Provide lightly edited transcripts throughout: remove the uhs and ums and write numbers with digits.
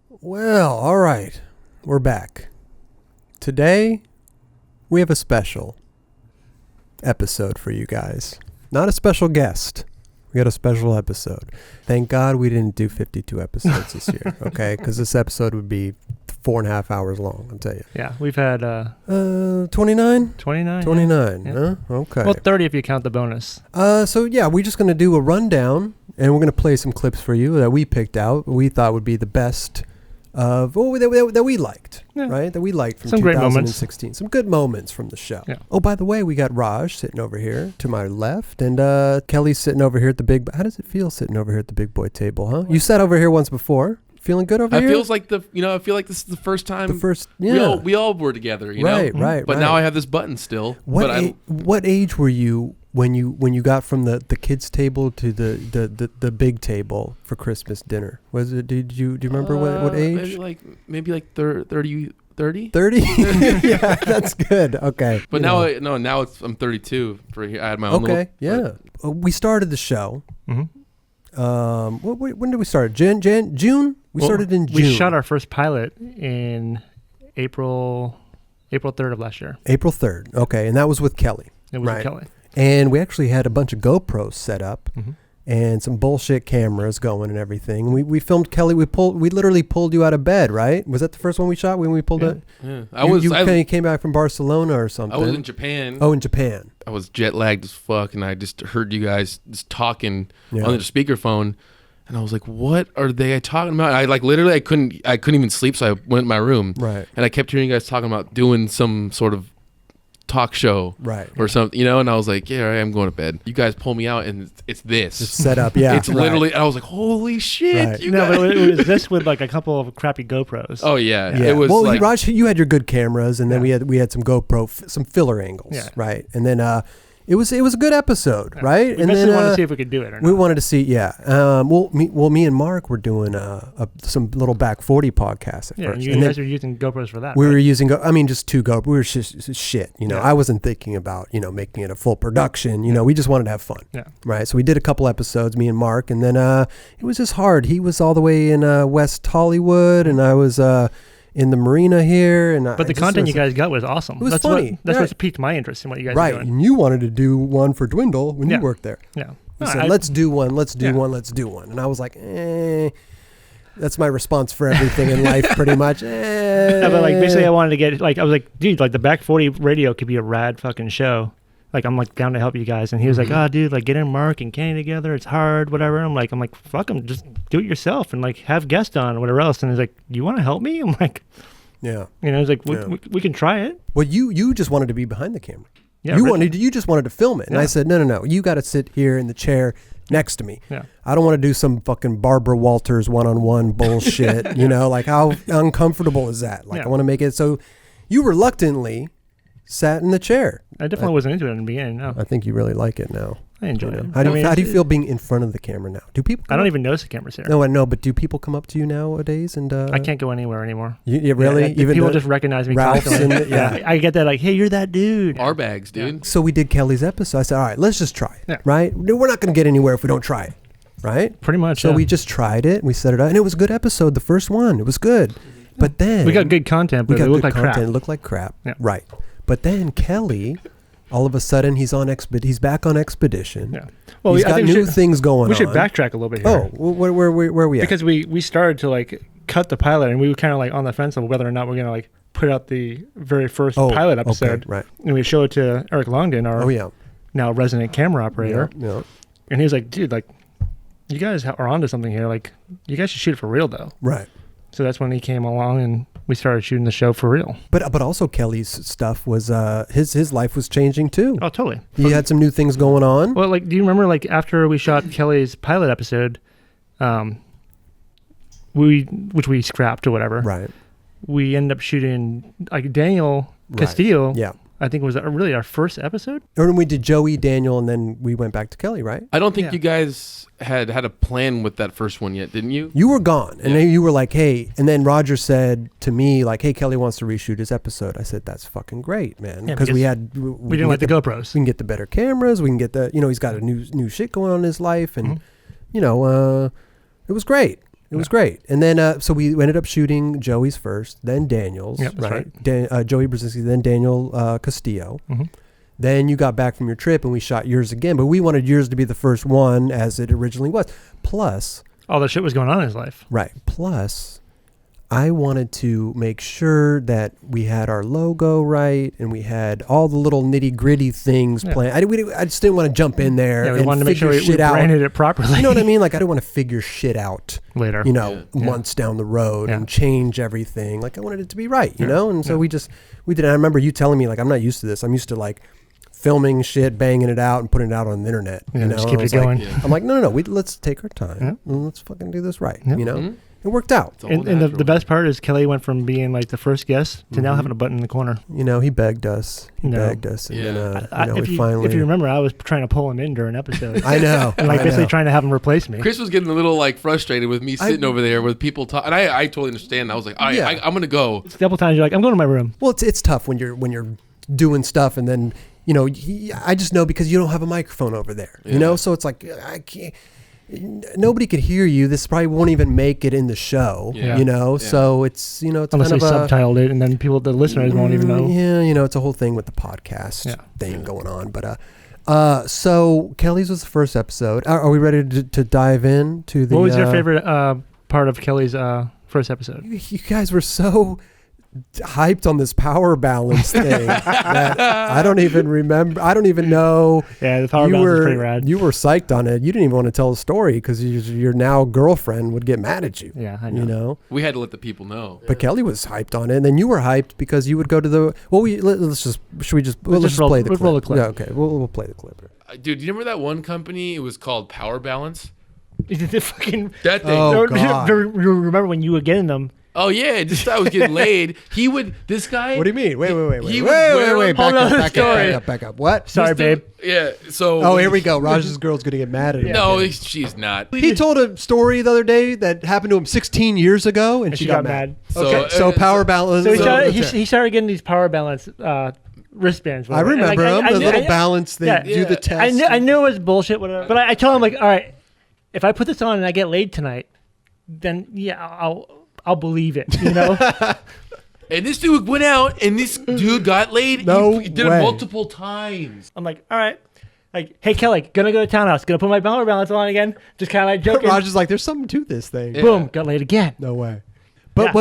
Well, all right. We're back. Today, we have a special episode for you guys. Not a special guest. We got a special episode. Thank God we didn't do 52 episodes this year, okay? Because this episode would be 4.5 hours long, I'll tell you. Yeah, we've had... 29? 29? 29, yeah. Huh? Okay. Well, 30 if you count the bonus. So yeah, we're just going to do a rundown, and we're going to play some clips for you that we picked out, we thought would be the best of that we liked, right? That we liked from some 2016. Some good moments from the show. Yeah. Oh, by the way, we got Raj sitting over here to my left, and Kelly's sitting over here at the big... How does it feel sitting over here at the big boy table, huh? You sat over here once before. Feeling good over here? It feels like I feel like this is the first time we all were together, right, know? Right. But now I have this button still. What age were you when you got from the kids table to the big table for Christmas dinner? Was it? Do you remember what age? Maybe like 30. 30? Yeah, that's good. Okay. But now I'm 32. I had my own. Okay. We started the show. Mm-hmm. When did we start? June? We started in June. We shot our first pilot in April 3rd of last year. April 3rd. Okay. And that was with Kelly. It was with Kelly. And we actually had a bunch of GoPros set up and some bullshit cameras going and everything. We filmed Kelly. We literally pulled you out of bed, right? Was that the first one we shot when we pulled it? Yeah. You came back from Barcelona or something. I was in Japan. Oh, in Japan. I was jet lagged as fuck, and I just heard you guys just talking on the speakerphone. And I was like, "What are they talking about?" I I couldn't even sleep, so I went in my room. Right. And I kept hearing you guys talking about doing some sort of talk show, right, or something, and I was like, "Yeah, I'm going to bed." You guys pull me out, and it's this. It's set up, yeah. It's literally. And I was like, "Holy shit!" Right. But it was this with like a couple of crappy GoPros. Oh yeah. It was. Well, Raj, you had your good cameras, and then we had some GoPro, some filler angles, right, and then It was a good episode, right? We wanted to see if we could do it or not. We wanted to see, me and Mark were doing some little back 40 podcasts at first. And you guys were using GoPros for that. We were using, just two GoPros. We were just shit, I wasn't thinking about, making it a full production. We just wanted to have fun, right? So we did a couple episodes, me and Mark, and then it was just hard. He was all the way in West Hollywood, and I was... in the marina here, but the content you guys got was awesome. It was funny. That's what piqued my interest in what you guys were doing. Right, and you wanted to do one for Dwindle when you worked there. Yeah, you said, let's do one, and I was like, that's my response for everything in life, pretty much. But basically, I wanted to get I was like, dude, the Back 40 radio could be a rad fucking show. I'm down to help you guys, and he was like, "Oh, dude, get in Mark and Kenny together. It's hard, whatever." I'm like, "Fuck them, just do it yourself and have guests on or whatever else." And he's like, "You want to help me?" I'm like, "Yeah." He's like, we can try it. Well, you just wanted to be behind the camera. Yeah, you just wanted to film it, and I said, "No, you got to sit here in the chair next to me. Yeah. I don't want to do some fucking Barbara Walters one-on-one bullshit. How uncomfortable is that? I want to make it so." You reluctantly sat in the chair. I definitely wasn't into it in the beginning. No. I think you really like it now. I enjoy it. How do you feel being in front of the camera now? Do people? I don't even notice the camera's here. No, I know, but do people come up to you nowadays? And I can't go anywhere anymore. You really? Even people just recognize me. Constantly. I get that. Hey, you're that dude. Our bags, dude. Yeah. So we did Kelly's episode. I said, all right, let's just try it. Yeah. Right? We're not going to get anywhere if we don't try it. Right? Pretty much. So we just tried it. We set it up, and it was a good episode. The first one, it was good. But then we got good content, but it looked like crap. It looked like crap. Yeah. Right. But then Kelly, all of a sudden, he's back on expedition. Yeah. Well, he's got new things going on. We should backtrack a little bit here. Oh, where are we at? Because we started to cut the pilot, and we were kind of on the fence of whether or not we're going to put out the very first pilot episode. Okay, right. And we show it to Eric Longden, our now resident camera operator. Yeah. And he was like, dude, you guys are onto something here. You guys should shoot it for real, though. Right. So that's when he came along, and we started shooting the show for real. But also Kelly's stuff was his life was changing too. Oh, totally. He had some new things going on. Well, do you remember after we shot Kelly's pilot episode, which we scrapped or whatever. Right. We ended up shooting Daniel Castillo. Yeah. I think it was really our first episode. Or when we did Joey, Daniel, and then we went back to Kelly, right? I don't think you guys had a plan with that first one yet, didn't you? You were gone, and then you were like, hey, and then Roger said to me, hey, Kelly wants to reshoot his episode. I said, that's fucking great, man. Because we didn't like the GoPros. We can get the better cameras. We can get he's got a new shit going on in his life, and, it was great. It was great. And then, so we ended up shooting Joey's first, then Daniel's, Yep, that's right? Joey Brzezinski, then Daniel Castillo. Mm-hmm. Then you got back from your trip and we shot yours again, but we wanted yours to be the first one as it originally was. Plus, all the shit was going on in his life. right. Plus, I wanted to make sure that we had our logo right and we had all the little nitty gritty things planned. I just didn't want to jump in there. Yeah, we and wanted to make sure we shit out. branded it properly. You know what I mean? Like, I don't want to figure shit out later. Months down the road and change everything. Like, I wanted it to be right, you know? And so we did. I remember you telling me, like, I'm not used to this. I'm used to, like, filming shit, banging it out, and putting it out on the internet. You know? Just keep it going. I'm like, no. Let's take our time. And let's fucking do this right, you know? Mm-hmm. It worked out. And the best part is Kelly went from being like the first guest to now having a button in the corner. You know, he begged us. And then, we finally... If you remember, I was trying to pull him in during episodes. I know. And basically trying to have him replace me. Chris was getting a little like frustrated with me sitting over there with people talking. And I totally understand. I was like, I'm going to go. A couple times you're like, I'm going to my room. Well, it's tough when you're doing stuff and then, you know, I just know because you don't have a microphone over there, you know? So it's like, I can't... Nobody could hear you. This probably won't even make it in the show, you know. Yeah. So it's it's unless kind they of subtitled it, and then the listeners won't even know. Yeah, you know, it's a whole thing with the podcast thing going on. But so Kelly's was the first episode. Are we ready to dive in to the? What was your favorite part of Kelly's first episode? You guys were so hyped on this power balance thing that I don't even remember. I don't even know. Yeah, the power balance is pretty rad. You were psyched on it. You didn't even want to tell the story because your now girlfriend would get mad at you. Yeah, I know. You know, we had to let the people know. But Kelly was hyped on it, and then you were hyped because you would go to the. Well, let's just play the clip. Roll the clip. Yeah, okay, we'll play the clip. Dude, you remember that one company? It was called Power Balance. The fucking that thing. Oh, God. Remember when you were getting them? Oh yeah, just I was getting laid. This guy. What do you mean? Wait. Back up. What? Sorry, babe. Yeah. So. Oh, here we go. Raj's girl's gonna get mad at him. No, she's not. He told a story the other day that happened to him 16 years ago, and she got mad. Okay. So power balance. So he started getting these power balance wristbands. I remember them. The little balance thing. Do the test. I knew it was bullshit. Whatever. But I told him like, all right, if I put this on and I get laid tonight, then I'll believe it, you know? And this dude went out, and this dude got laid. He did it multiple times. I'm like, all right. Like, hey, Kelly, gonna go to townhouse. Gonna put my power balance on again. Just kind of like joking. Raj is like, there's something to this thing. Yeah. Boom, got laid again. No way. But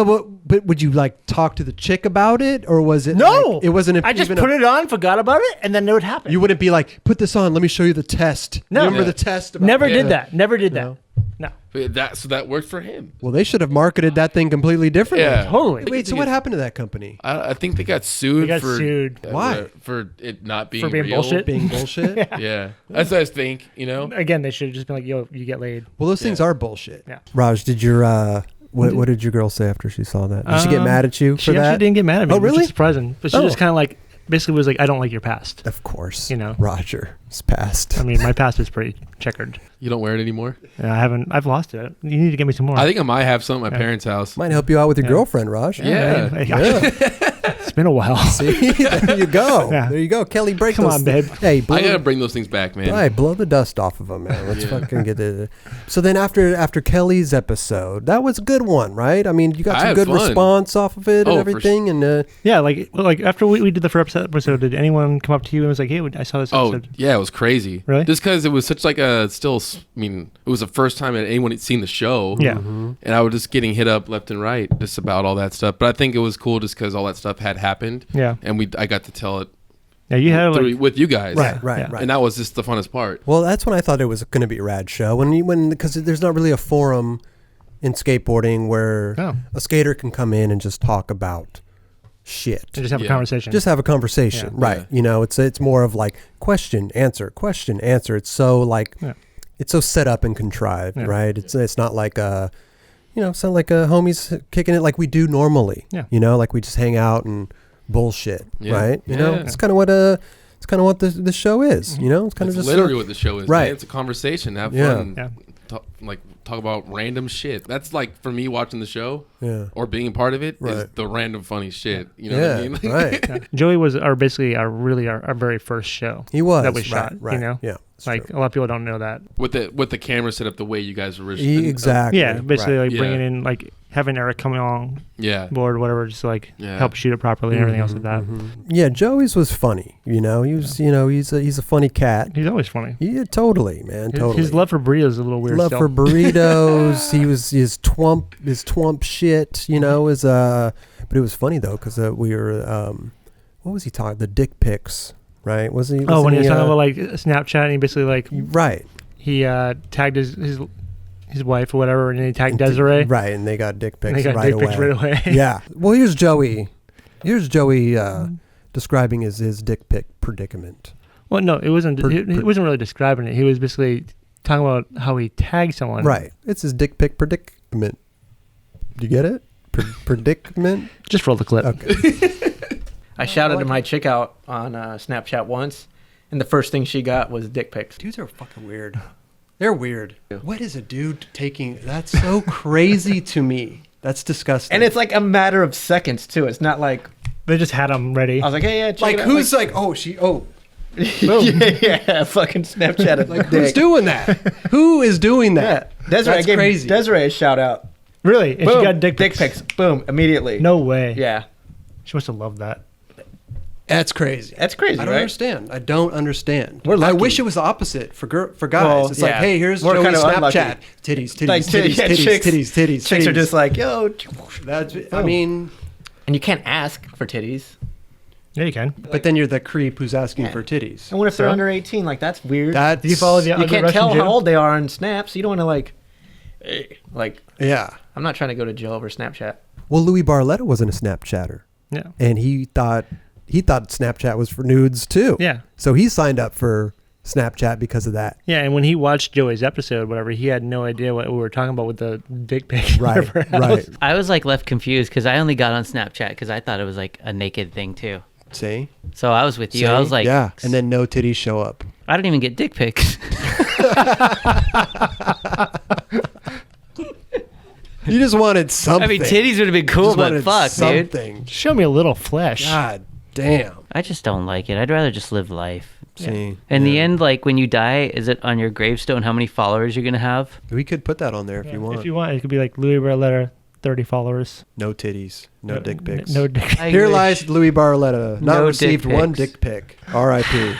would you like talk to the chick about it, or was it? No, like, it wasn't. I just put it on, forgot about it, and then it would happen. You wouldn't be like, put this on. Let me show you the test. No, remember the test. Never did that. Never did that. No. So that worked for him. Well, they should have marketed that thing completely differently. Yeah, totally. Wait, so what happened to that company? I think they got sued. Why? For it not being being real. bullshit. Being bullshit. Yeah, that's what I think. You know. Again, they should have just been like, "Yo, you get laid." Well, those things are bullshit. Yeah. Raj, did your what did your girl say after she saw that? Did she get mad at you for that? She actually didn't get mad at me. Oh, really? Which is surprising. But she just kind of like basically was like, "I don't like your past." Of course. You know, Roger's past. I mean, my past is pretty checkered. You don't wear it anymore? Yeah, I haven't. I've lost it. You need to get me some more. I think I might have some at my parents' house. Might help you out with your girlfriend, Raj. Yeah. It's been a while. See, there you go. Yeah. There you go. Kelly, break Come those. on, babe. Hey, I gotta bring those things back, man. Right, blow the dust off of them, man. Let's fucking get it. So then after Kelly's episode, that was a good one, right? I mean, you got some good response off of it and everything. And yeah, like after we did the first episode, did anyone come up to you and was like, "Hey, I saw this episode"? Oh, yeah, it was crazy. Really? Just because it was such like a it was the first time that anyone had seen the show. Yeah. Mm-hmm. And I was just getting hit up left and right just about all that stuff. But I think it was cool just because all that stuff had happened. Yeah. And I got to tell it. Yeah, you had with you guys. Right. And that was just the funnest part. Well, that's when I thought it was going to be a rad show. Because there's not really a forum in skateboarding where a skater can come in and just talk about shit. And just have a conversation. Just have a conversation. Yeah. Right. Yeah. You know, it's more of like question, answer. It's so like it's so set up and contrived, right? It's not like it's not like homies kicking it like we do normally. Yeah. You know, like we just hang out and bullshit, right? You know, it's kind of what the show is. You know, it's kind of just literally what the show is. Right. Man. It's a conversation. Have fun. Yeah. Talk about random shit. That's like for me watching the show or being a part of it is the random funny shit. You know what I mean? Right. Joey was our very first show. He was that we shot. Right. You know? Yeah. Like a lot of people don't know that. With the camera set up the way you guys originally. Exactly. Yeah, basically right. like bringing in like having Eric coming along board or whatever, just like help shoot it properly and everything else like that. Yeah, Joey's was funny. He was he's a funny cat. He's always funny. Yeah, totally, man. Totally. His love for burritos is a little weird. Love for burritos. He was his twump shit. Is but it was funny though because we were what was he talking? The dick pics. Right? When he was talking about like Snapchat, and he basically like he tagged his wife or whatever, and then he tagged Desiree. Right, and they got dick pics right away. Yeah. Well, here's Joey. Describing his dick pic predicament. Well, no, it wasn't. He wasn't really describing it. He was basically talking about how he tagged someone. Right. It's his dick pic predicament. Do you get it? Predicament. Just roll the clip. Okay. I shouted to my chick out on Snapchat once, and the first thing she got was dick pics. Dudes are fucking weird. They're weird. What is a dude taking? That's so crazy to me. That's disgusting. And it's like a matter of seconds, too. It's not like... They just had them ready. I was like, hey, yeah, check like, it out. who's like, yeah, fucking Snapchat it. Like, who's doing that? Who is doing that? Yeah. Desiree, That's crazy. Desiree a shout out. Really? And Boom, she got dick pics. Boom, immediately. No way. Yeah. She must have loved that. That's crazy. That's crazy, I don't right? understand. I don't understand. We're lucky. I wish it was the opposite for guys. Well, it's like, hey, here's We're Joey's kind of Snapchat. unlucky. Titties, Like, titties. Chicks are just like, yo. That's. I mean, and you can't ask for titties. Yeah, you can. but then you're the creep who's asking for titties. And what if they're under 18? Like, that's weird. Do you follow the you can't Russian tell Jew? how old they are on Snap, so you don't want to Yeah. I'm not trying to go to jail over Snapchat. Well, Louis Barletta wasn't a Snapchatter. Yeah. And he thought Snapchat was for nudes too. Yeah. So he signed up for Snapchat because of that. Yeah, and when he watched Joey's episode, whatever, he had no idea what we were talking about with the dick pic. Right. Right. I was like left confused because I only got on Snapchat because I thought it was like a naked thing too. See? So I was with you. I was like, yeah. And then no titties show up. I don't even get dick pics. You just wanted something. I mean, titties would have been cool, Just but wanted fuck, dude. something. Show me a little flesh. God damn. I just don't like it. I'd rather just live life. See? In the end, like when you die, is it on your gravestone how many followers you're going to have? We could put that on there if you want. If you want, it could be like Louis Barletta, 30 followers. No titties. No dick pics. No dick pics. Here lies Louis Barletta. Not No received dick one pics. dick pic. R.I.P.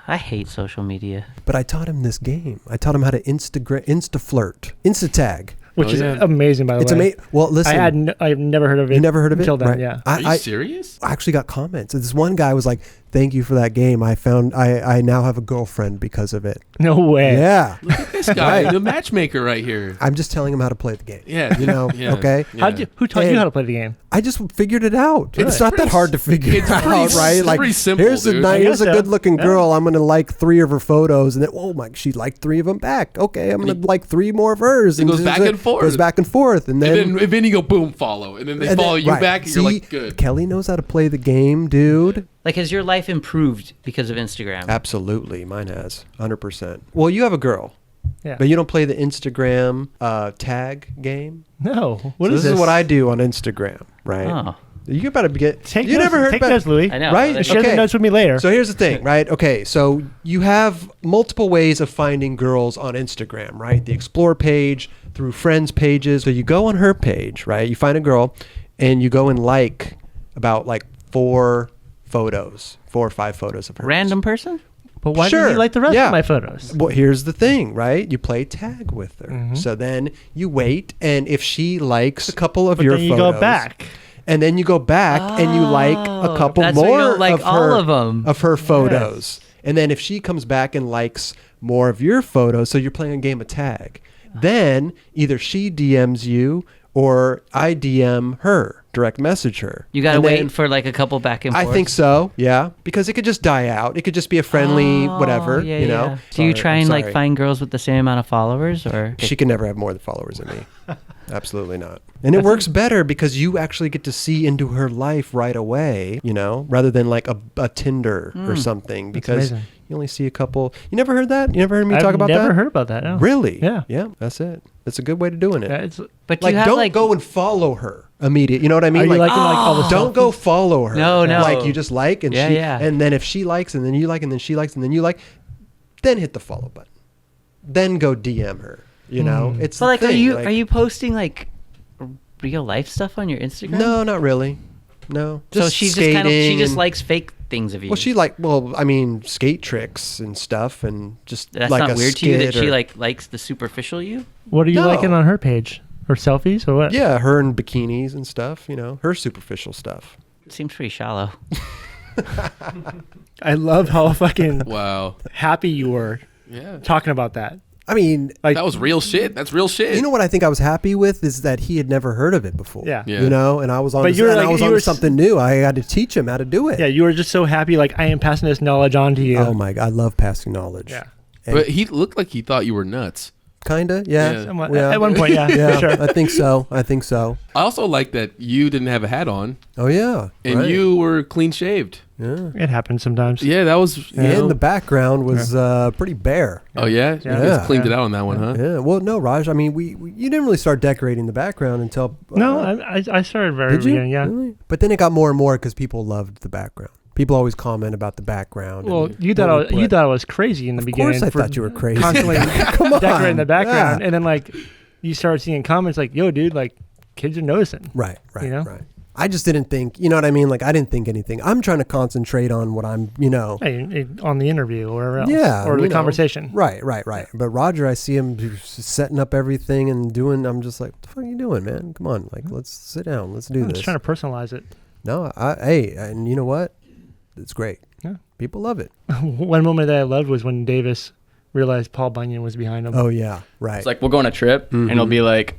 I hate social media. But I taught him this game. I taught him how to Insta-flirt. Insta-tag. Which is amazing, by the It's way. amazing. Well, listen. I've never heard of it. You never heard of it? Until then, Right. yeah. Are you serious? I actually got comments. This one guy was like, thank you for that game. I now have a girlfriend because of it. No way. Yeah. Look at this guy, the matchmaker right here. I'm just telling him how to play the game. Yeah. You know, Yeah. okay? Yeah. Who taught you how to play the game? I just figured it out. It's It's not pretty that hard to figure it's out, pretty- right? it's Like, pretty simple, here's dude. here's a Yeah. good-looking Yeah. girl. I'm gonna like 3 of her photos, and then she liked 3 of them back. Okay, I'm gonna like 3 more of hers. It goes back and forth. Goes back and forth, and then And then you go boom, follow, and then they and follow then- you right. back, and See, you're like, good. Kelly knows how to play the game, dude. Like, has your life improved because of Instagram? Absolutely, mine has 100%. Well, you have a girl, Yeah. but you don't play the Instagram tag game. No. What So is this is what I do on Instagram, right? Oh. You better get. Take you notes, never heard take about notes, Louis. I know. Right? That's- Share the notes with me later. So here's the thing, right? Okay, so you have multiple ways of finding girls on Instagram, right? The explore page, through friends pages. So you go on her page, right? You find a girl, and you go and like about like 4 or 5 photos of her. Random person? But why Sure, did you like the rest yeah. of my photos? Well, here's the thing, right? You play tag with her. Mhm. So then you wait, and if she likes a couple of But your then you photos, go back. and then you go back and you like a Oh, couple that's why you more don't like of all her, of 'em. of her photos. And then if she comes back and likes more of your photos, so you're playing a game of tag. Then either she DMs you or I DM her, direct message her. You got to And then- wait for like a couple back and I forth. think so, yeah. Because it could just die out. It could just be a friendly whatever, yeah, you know. yeah. Do you Sorry, try I'm and like sorry. find girls with the same amount of followers, or She can never have more followers than me. Absolutely not. And it works better because you actually get to see into her life right away, you know, rather than like a Tinder or something, because amazing. you only see a couple. You never heard that? You never heard me talk about I've that? never heard about that. No. Really? Yeah. Yeah, that's it. That's a good way to doing it. Yeah, it's, but Like, you have don't like go and follow her immediately. You know what I mean? are you liking like all the don't go follow her. No, no. Like you just like and Yeah, she yeah. and then if she likes and then you like and then she likes and then you like, then hit the follow button. Then go DM her. You know, it's So, like, the thing. are you posting like real life stuff on your Instagram? No, not really. No. So she's just kind of she just likes fake things of you. Well, I mean, skate tricks and stuff, and just That's like not a weird to you that skid she or- like likes the superficial you. What are you No. liking on her page? Or selfies or what? Yeah, her in bikinis and stuff. You know, her superficial stuff. It seems pretty shallow. I love how fucking Wow. happy you were Yeah. talking about that. I mean, Like, That was real shit. That's real shit. you know what I think I was happy with is that he had never heard of it before. Yeah. Yeah. You know, and I was on. But you were like- I was you on were something new. I had to teach him how to do it. yeah, you were just so happy. Like, I am passing this knowledge on to you. Oh my God, I love passing knowledge. Yeah. And But he looked like he thought you were nuts. kinda, yeah. Yeah. Somewhat. Yeah. At one point, yeah, Yeah, for sure. I think so. I also like that you didn't have a hat on Oh yeah, and right. you were clean shaved. Yeah. It happens sometimes. Yeah, that was. You know, And the background was pretty bare. oh yeah, Yeah. you guys Yeah. cleaned it out on that one, huh? Yeah. Well, no, Raj. I mean, we you didn't really start decorating the background until. No, I started very did you? beginning, yeah. Really? But then it got more and more because people loved the background. People always comment about the background. Well, and you what we thought I put. was crazy in the Of beginning. course, I for thought you were crazy. Constantly Come on, decorating the background, Yeah. and then like you start seeing comments like, "Yo, dude, like kids are noticing." Right. you know? Right. I just didn't think. You know what I mean? Like I didn't think anything. I'm trying to concentrate on what I'm. You know. Hey, on the interview or wherever else, Yeah, or you the know. conversation. Right. But Roger, I see him setting up everything and doing. I'm just like, what the fuck are you doing, man? Come on, like let's sit down. Let's do I'm this. just trying to personalize it. No, hey, and you know what? It's great. Yeah. People love it. One moment that I loved was when Davis realized Paul Bunyan was behind him. Oh yeah, right. It's like we'll go on a trip and it'll be like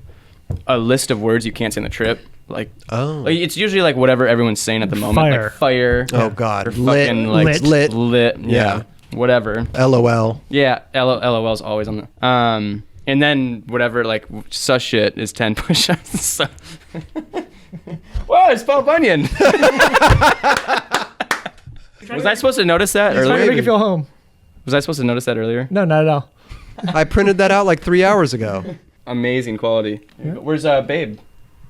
a list of words you can't say on the trip. Like it's usually like whatever everyone's saying at the moment. Fire. Like fire. Oh God, Or lit, fucking like Lit. lit. Yeah. Whatever. LOL. Yeah. LOL's always on the and then whatever like sus shit is 10 push-ups. So. Whoa, it's Paul Bunyan. Was I supposed to notice that He's trying to earlier? make you feel home. Was I supposed to notice that earlier? No, not at all. I printed that out like 3 hours ago. Amazing quality. Where's Babe?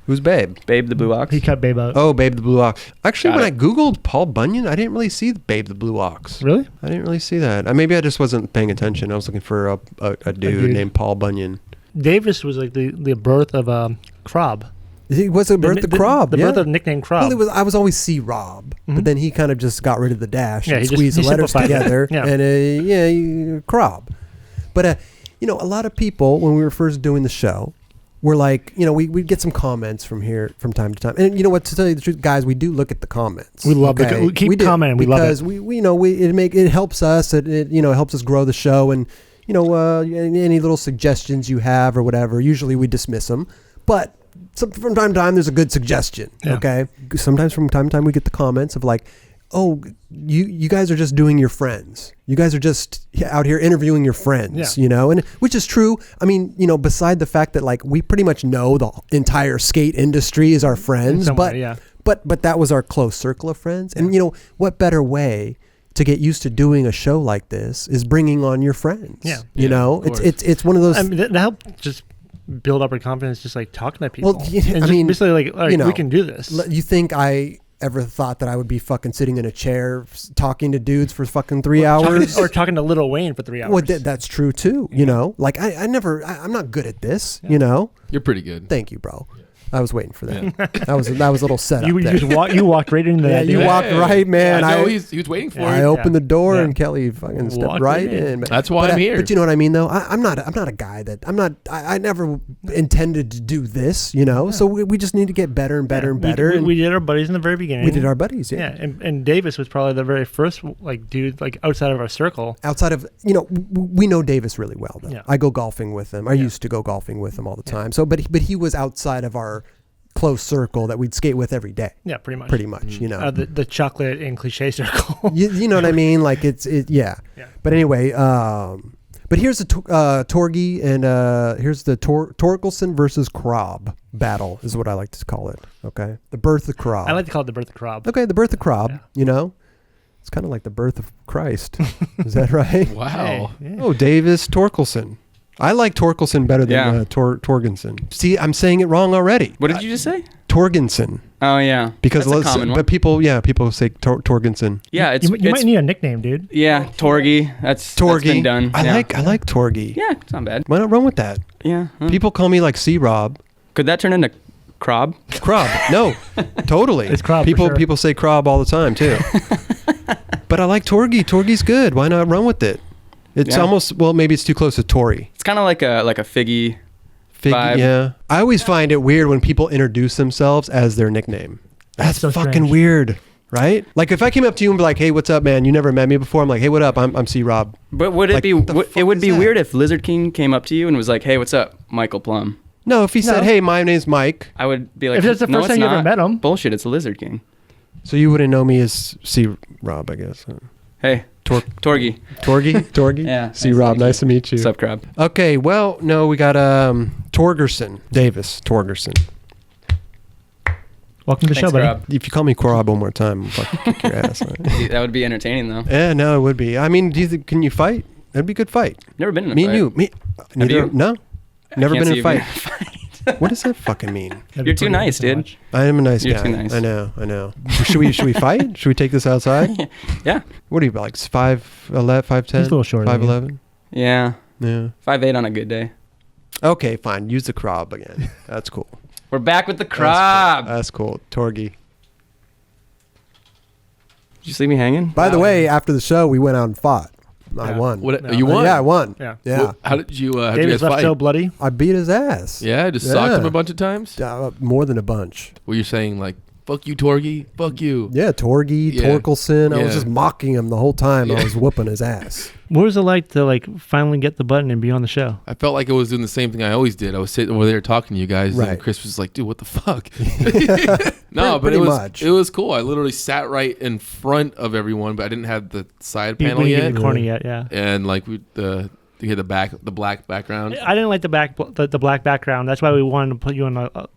Who's Babe? Babe the Blue Ox? He cut Babe out. Oh, Babe the Blue Ox. Actually, Got when it. I Googled Paul Bunyan, I didn't really see Babe the Blue Ox. Really? I didn't really see that. Maybe I just wasn't paying attention. I was looking for a dude named Paul Bunyan. Davis was like the birth of Krob. He was a birth of Krob. The yeah. birth of the nickname Krob. Well, I was always C Rob, but then he kind of just got rid of the dash Yeah, and he just- squeezed he the letters simplified it. together, Yeah. and Krob. But you know, a lot of people when we were first doing the show were like, you know, we'd get some comments from here from time to time, and you know what? To tell you the truth, guys, we do look at the comments. We love we keep do, commenting. We love it. because we you know it helps us. It you know helps us grow the show, and you know any little suggestions you have or whatever. Usually we dismiss them, but. From time to time, there's a good suggestion. Yeah. Okay. Sometimes from time to time, we get the comments of like, "Oh, you guys are just doing your friends. You guys are just out here interviewing your friends." Yeah. You know, and which is true. I mean, you know, beside the fact that like we pretty much know the entire skate industry is our friends, some but way, yeah. but that was our close circle of friends. And you know, what better way to get used to doing a show like this is bringing on your friends. Yeah. You Yeah, know, of course. it's one of those. I mean, that helped just build up our confidence, just like talking to people. Well, yeah, and I just mean, basically like you know, we can do this. You think I ever thought that I would be fucking sitting in a chair talking to dudes for fucking 3 hours? or talking to Lil Wayne for 3 hours. Well, that's true too. You know, like I'm not good at this. You know. You're pretty good. Thank you, bro. I was waiting for that. That was a little setup. you there. just walked right into Yeah, that. you dude. walked right, man. I know I he was waiting for I it. opened the door Yeah. and Kelly fucking stepped Walked right right in. in. But, That's why but, I'm here. But you know what I mean, though. I'm not a guy that I never intended to do this. You know, so we just need to get better and better and better. We, and we did our buddies in the very beginning. we did our buddies. Yeah, and Davis was probably the very first like dude like outside of our circle. Outside of, you know, we know Davis really well though. Yeah. I go golfing with him. I used to go golfing with him all the time. So but he was outside of our close circle that we'd skate with every day. Yeah, pretty much. You know. The chocolate and cliche circle. You know what I mean? Like yeah. Yeah. But anyway, but here's the Torgy and here's the Torkelson versus Krob battle is what I like to call it. Okay. The birth of Krob. I like to call it the birth of Krob. Okay, the birth of Krob, Yeah. you know? It's kind of like the birth of Christ. Is that right? Wow. Hey, yeah. Oh, Davis Torkelson. I like Torkelson better than Torgensen. See, I'm saying it wrong already. What did you just say? Torgensen. Oh yeah, Because that's a common one. but people say Torgensen. Yeah, it's You might need a nickname, dude. yeah, Torgy. That's been done. I like Torgy. Yeah, it's not bad. Why not run with that? Yeah. People call me like C-Rob. Could that turn into Crob? Crob. No, totally. It's Crob for People sure. people say Crob all the time too. But I like Torgy. Torgy's good. Why not run with it? It's almost, well, maybe it's too close to Tory. It's kind of like a Figgy vibe. Yeah. I always find it weird when people introduce themselves as their nickname. That's so fucking strange. weird, right? Like if I came up to you and be like, "Hey, what's up, man? You never met me before." I'm like, "Hey, what up? I'm C-Rob." But would it Like, be? what the It fuck would is be that? weird if Lizard King came up to you and was like, "Hey, what's up, Michael Plum?" No, if he said, No. "Hey, my name's Mike," I would be like, If that's the "No, first it's time you ever not. met him." Bullshit. It's Lizard King. so you wouldn't know me as C-Rob, I guess. Hey, Torgy. Torgy? Yeah. C-Rob, nice to meet you. What's up, Crab? Okay, well, no, we got Torgerson. Davis Torgerson. Welcome to the Thanks, show, buddy. Crab. If you call me Quorob one more time, I'll fucking kick your ass. Right? That would be entertaining though. Yeah, no, it would be. I mean, do you think, can you fight? That'd be a good fight. Never been in a Me fight. and you. Neither, you? No. I Never can't been see in a you fight. being What does that fucking mean? That'd be You're too pretty nice, interesting to dude. watch. I am a nice You're guy. too nice. I know. Should we fight? Should we take this outside? Yeah. What are you, like 5'11", 5'10"? He's a little shorter than you. 5'11"? Yeah. Yeah. 5'8" on a good day. Okay, fine. Use the Crob again. That's cool. We're back with the That's Crab. cool. That's cool. Torgy. Did you leave me hanging? By the way, after the show, we went out and fought. I Yeah. won. What? No. You won? Yeah, I won. Yeah. Yeah. Well, how did you guys David's left fight? so bloody. I beat his ass. Yeah, just socked him Yeah. a bunch of times. More than a bunch. Were you saying like, "Fuck you, Torgy"? Fuck you. Yeah, Torgy, Yeah. Torkelson. I was Yeah. just mocking him the whole time. Yeah. I was whooping his ass. What was it like to finally get the button and be on the show? I felt like I was doing the same thing I always did. I was sitting over there talking to you guys, Right. and Chris was like, "Dude, what the fuck?" Pretty No, but much. it was cool. I literally sat right in front of everyone, but I didn't have the side You panel didn't get yet, the corner yet, yeah. and like we had the black background. I didn't like the black background. That's why we wanted to put you on the A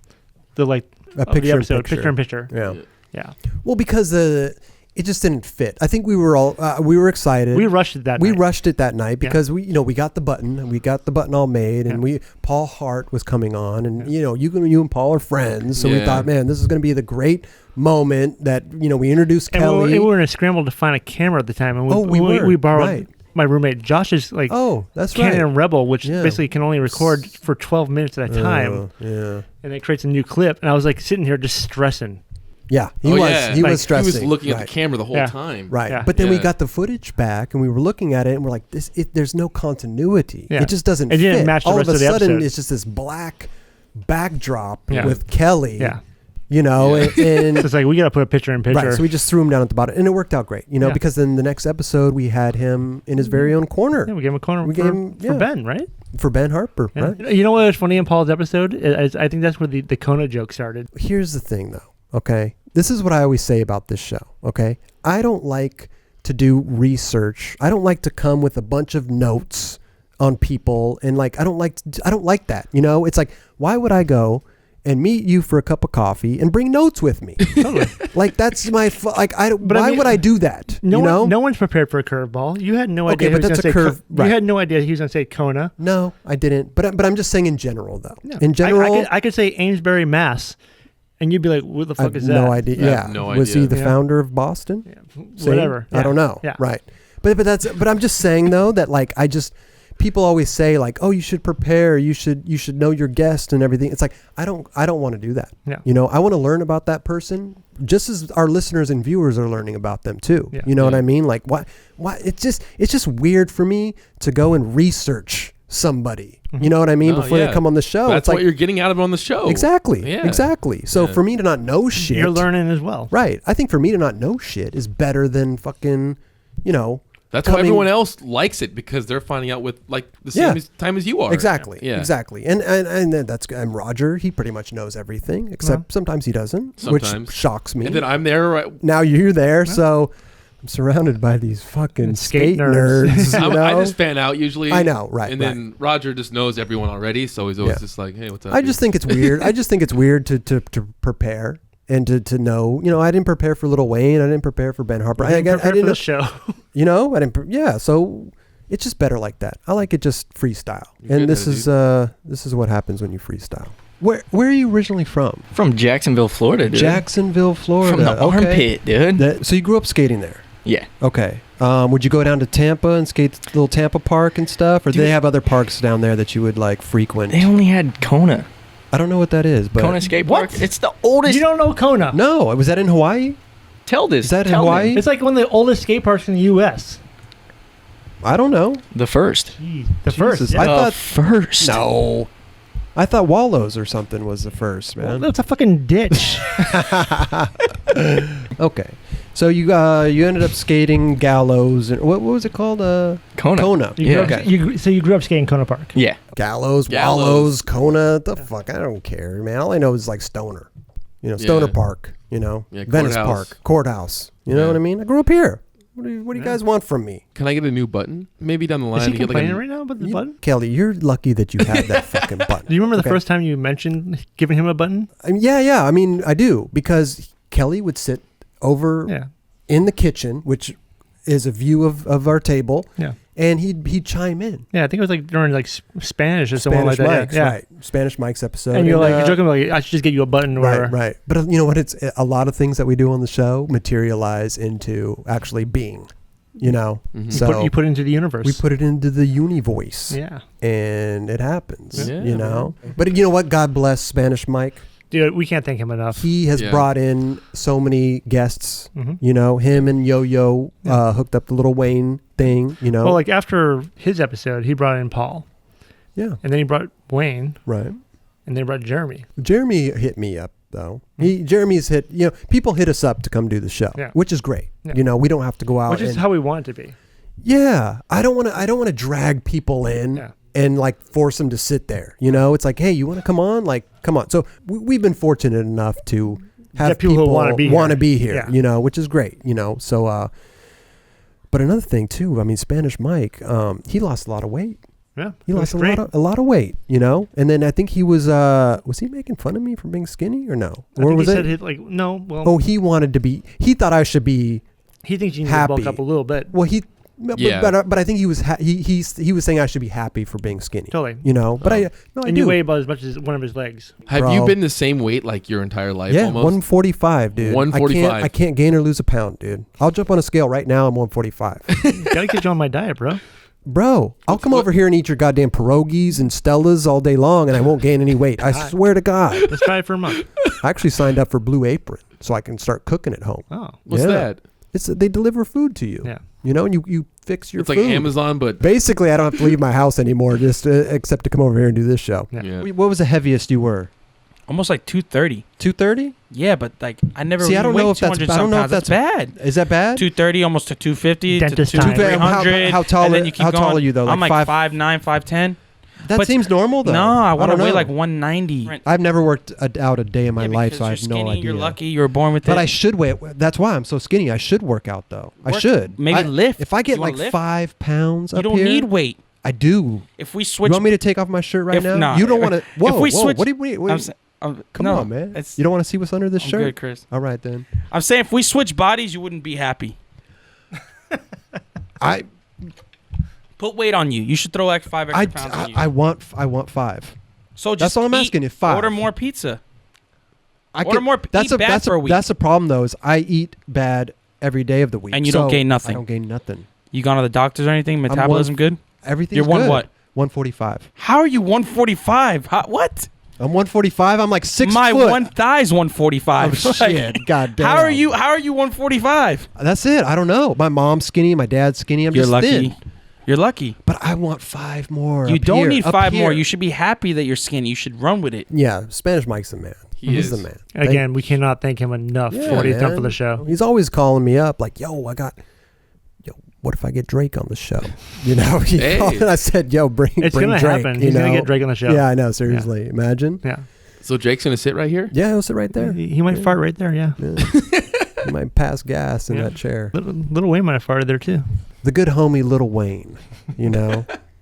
of picture the episode, in picture. picture in picture. Yeah. Yeah, Well, because it just didn't fit. I think we were all we were excited. we rushed it that. We night. rushed it that night because we got the button and we got the button all made and Yeah. Paul Hart was coming on and you and Paul are friends, so we Yeah. thought, man, this is going to be the great moment that we introduced And Kelly. we were in a scramble to find a camera at the time, and we borrowed right. my roommate Josh's Oh, that's Canon right. Rebel, which Yeah. basically can only record for 12 minutes at a time, Yeah. and it creates a new clip. And I was sitting here just stressing. Yeah, he Oh, was. yeah. He Like, was stressing. He was looking at Right. the camera the whole Yeah. time. Right. Yeah. But then we Yeah. got the footage back and we were looking at it and we're like, there's no continuity. Yeah. It just doesn't It fit. didn't match the All rest of a of the sudden, episode. it's just this black backdrop Yeah. with Kelly. Yeah, And so it's like we got to put a picture in picture. right. So we just threw him down at the bottom and it worked out great, Yeah. because then the next episode we had him in his very own corner Yeah, we gave him a corner We for, gave him- for yeah. Ben, right? for Ben Harper. Yeah. Right. You know what was funny in Paul's episode? I think that's where the Kona joke started. Here's the thing though. Okay. This is what I always say about this show. Okay. I don't like to do research. I don't like to come with a bunch of notes on people and I don't like that. It's like, why would I go and meet you for a cup of coffee and bring notes with me? Totally. That's my I don't. But I why mean, would I do that? No one's prepared for a curveball. You had no Okay, idea. but he was that's gonna a say curve, right. You had no idea he was going to say Kona. No, I didn't. But I'm just saying in general though. No. In general, I could say Amesbury, Mass, and you'd be like, "What the I fuck have is that?" no idea. I Yeah, have no was he idea. the Yeah. founder of Boston? Yeah, Same? whatever. I don't know. Yeah. Right. But I'm just saying though that people always say oh, you should prepare, you should know your guest and everything. It's like I don't want to do that. Yeah. I want to learn about that person just as our listeners and viewers are learning about them too. Yeah. You know what Yeah. I mean? Like why it's just weird for me to go and research somebody. You know what I mean? No, Before yeah. they come on the show. That's it's like what you're getting out of it on the show. exactly. Yeah. Exactly. So Yeah. for me to not know shit, You're learning as well. right? I think for me to not know shit is better than fucking, That's why coming- everyone else likes it, because they're finding out with the Yeah. same time as you are. Exactly. Yeah. Exactly. And then and Roger, he pretty much knows everything, except sometimes he doesn't, Sometimes. which shocks me. And then I'm there. Right, Now you're there, so I'm surrounded by these fucking Skate skate nerds. nerds. you I know? just fan out usually. I know, right, And then Roger just knows everyone already, so he's always Yeah. just like, "Hey, what's up?" I just think it's weird. I just think it's weird to prepare and to know. I didn't prepare for Lil Wayne. I didn't prepare for Ben Harper. I Prepare for didn't. the show. I didn't. Yeah. So it's just better like that. I like it just freestyle. You're And good this at it, is what happens when you freestyle. Where are you originally from? From Jacksonville, Florida, dude. Jacksonville, Florida. From the armpit, dude. So you grew up skating there? Yeah. Okay. Would you go down to Tampa and skate the little Tampa Park and stuff? Or do they have other parks down there that you would like frequent? They only had Kona. I don't know what that is, but Kona Skate Park. It's the oldest. You don't know Kona? No, was that in Hawaii? Tell this. Is that in Tell Hawaii? them. It's like one of the oldest skate parks in the U.S. I don't know. The first. Jeez. The first. Jesus, Yeah. I thought first. no. I thought Wallows or something was the first, Well, man. that's a fucking ditch. Okay, so you ended up skating Gallows and what was it called? Kona. Kona. So you grew up skating Kona Park. Yeah. Gallows, Wallows, Kona. The fuck, I don't care, man. All I know is like Stoner. Stoner Yeah. Park. Yeah, Venice Courthouse. Park, Courthouse. You know Yeah. what I mean? I grew up here. What do you guys want from me? Can I get a new button? Maybe down the line. Is he to get complaining like right now about the button? Kelly, you're lucky that you had that fucking button. Do you remember the Okay? first time you mentioned giving him a button? Yeah. I mean, I do because Kelly would sit over Yeah. in the kitchen, which is a view of our table, Yeah. and he'd chime in. Yeah, I think it was like during like Spanish or something like Spanish that. Mike's, Yeah. right? Spanish Mike's episode. And you're joking like, I should just get you a button. Or, right. But you know what? It's a lot of things that we do on the show materialize into actually being. Mhm. So you put it into the universe. we put it into the univoice, Yeah. and it happens. Yeah, But you know what? God bless Spanish Mike. Dude, we can't thank him enough. He has Yeah. brought in so many guests. Mhm. Him and Yo-Yo hooked up the little Wayne thing. Well, like after his episode, he brought in Paul. Yeah. And then he brought Wayne. Right. And then he brought Jeremy. Jeremy hit me up though. Jeremy's hit. People hit us up to come do the show, Yeah. which is great. Yeah. We don't have to go out. Which is how we want it to be. Yeah, I don't want to drag people in Yeah. and like force them to sit there. It's like, hey, you want to come on? Like, come on. So we've been fortunate enough to have Get people who wanna be here. here, which is great. So. But another thing too, I mean, Spanish Mike, he lost a lot of weight. Yeah. He lost a great. lot of weight. And then I think he was he making fun of me for being skinny or no? I Or think was he it? said no. Well, Oh, he wanted to be. He thought I should be. he thinks you need happy. to bulk up a little bit. Well, Yeah. but I think he was he was saying I should be happy for being skinny. Totally. But I And do. you weigh about as much as one of his legs. Have you Bro. been the same weight like your entire life? Yeah, almost? 145, dude. 145. I can't gain or lose a pound, dude. I'll jump on a scale right now. I'm 145. Gotta get you on my diet, bro. Bro, I'll come over here and eat your goddamn pierogies and Stellas all day long, and I won't gain any weight. I swear to God. Let's try it for a month. I actually signed up for Blue Apron so I can start cooking at home. Oh. What's Yeah. that? They deliver food to you. Yeah. And you fix your It's food. like Amazon, but Basically, I don't have to leave my house anymore, just except to come over here and do this show. Yeah. yeah. What was the heaviest you were? Almost like 230. 230? Yeah, but like I never. See, I don't weighed know if that's- 200 I don't know if sometimes. that's- bad. Is that bad? 230, almost to 250, Dentist to time. 300. How tall and are- then you keep how going. tall are you, though? I'm Like like 5'9", 5'10". That But- seems normal, though. No, I want to don't weigh know. like 190. I've never worked out a day in my Yeah, life, because so I you're have no skinny, idea. You're lucky. You were born with But it. I should weigh. That's why I'm so skinny. I should work out, though. I Work- should. maybe lift. If I get You wanna like lift? 5 pounds You up don't here, need weight. I do. If we You switch, want me to take off my shirt right if- now? nah. You don't want to. Whoa, if we whoa. switch, What do you? Wait, come no, on, man. it's- You don't want to see what's under this I'm shirt? good, Chris. All right, then. I'm saying if we switch bodies, you wouldn't be happy. I Put weight on you. You should throw like 5 extra pounds on you. I want 5. So just That's all I'm eat, asking you, 5. Order more pizza. I Order more. That's Eat bad that's for a week. That's the problem though. Is I eat bad every day of the week, And you don't so gain nothing. I don't gain nothing. You gone to the doctors or anything? Metabolism good? Everything's You're one good. what? 145. How are you 145? What? I'm 145. I'm like 6 My foot. one thigh's 145. Oh, Like, shit. God damn. How are you 145? That's it. I don't know. My mom's skinny. My dad's skinny. I'm You're just lucky. thin. You're lucky. But I want 5 more. You up don't here, need up 5 more. here. You should be happy that you're skinny. You should run with it. Yeah, Spanish Mike's the man. He's is. the man. Again, we cannot thank him enough Yeah, for what he's done man. for the show. He's always calling me up like, yo, what if I get Drake on the show? He Hey. called and I said, yo, bring It's bring gonna Drake. happen. You He's gonna know? get Drake on the show. Yeah, I know. Seriously. Imagine. Yeah. So Drake's gonna sit right here. Yeah, he'll sit right there. He might fart right there. Yeah. Yeah. He might pass gas in Yeah. that chair. Little Wayne might have farted there too. The good homie Little Wayne,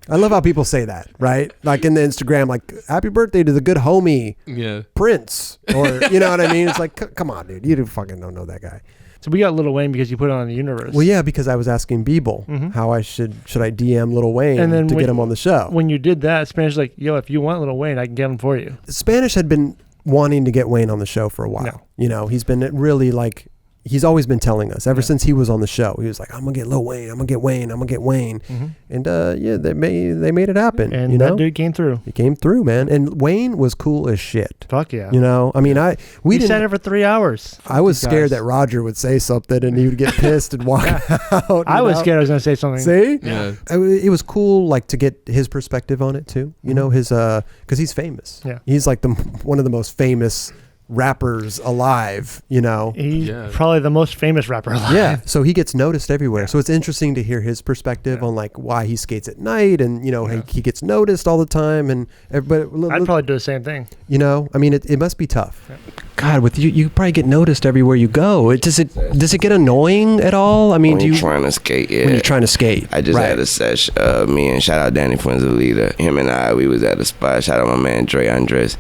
I love how people say that, right? Like in the Instagram, like, happy birthday to the good homie Yeah. Prince. Or, you know what I mean? It's like, come on, dude. You fucking don't know that guy. So we got Lil Wayne because you put it on the universe. Well, yeah, because I was asking Beeble how I should I DM Lil Wayne And then to get him on the show. When you did that, Spanish was like, yo, if you want Lil Wayne, I can get him for you. Spanish had been wanting to get Wayne on the show for a while. No. You know, he's been really like, he's always been telling us ever since he was on the show. He was like, I'm gonna get Lil Wayne, I'm gonna get Wayne, I'm gonna get Wayne. And yeah, they made it happen. And you that know? dude came through. He came through, man. And Wayne was cool as shit. Fuck yeah. You know, I mean, we sat didn't. there for 3 hours. I was These scared guys. that Roger would say something and he would get pissed and walk out. I was know? scared I was gonna say something. See? Yeah. It was cool, like, to get his perspective on it too. You know, his because he's famous. Yeah. He's like one of the most famous rappers alive. You know. He's probably the most famous rapper alive. Yeah. So he gets noticed everywhere. So it's interesting to hear his perspective on like why he skates at night, and you know he gets noticed all the time, and everybody. I'd probably do the same thing. You know, I mean, it must be tough. Yeah. God, with you probably get noticed everywhere you go. Does it get annoying at all? I mean, when you're trying to skate, when you're trying to skate. I just had a sesh. Me and shout out Danny Fuenzalita. Him and I, we was at a spot. Shout out my man Dre Andres.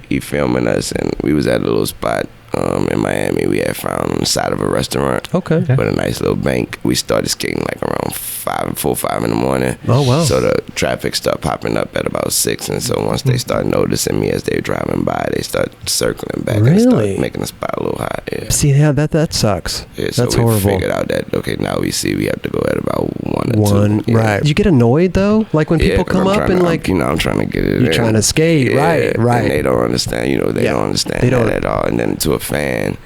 He filming us, and we was at a little spot in Miami. We had found on the side of a restaurant. Okay. With a nice little bank. We started skating like around 5 in the morning. Oh wow. So the traffic started popping up at about 6, and so once they started noticing me as they were driving by, they started circling back and started making the spot a little hot. Yeah. See, yeah, that sucks. Yeah, so that's we horrible. figured out that okay, now we have to go at about 1 or 2. Yeah. Right. You get annoyed though, like when people come up and like, you know, I'm trying to get it. You're trying to skate, right? And they don't understand. You know, they don't understand that at all. And then to a fan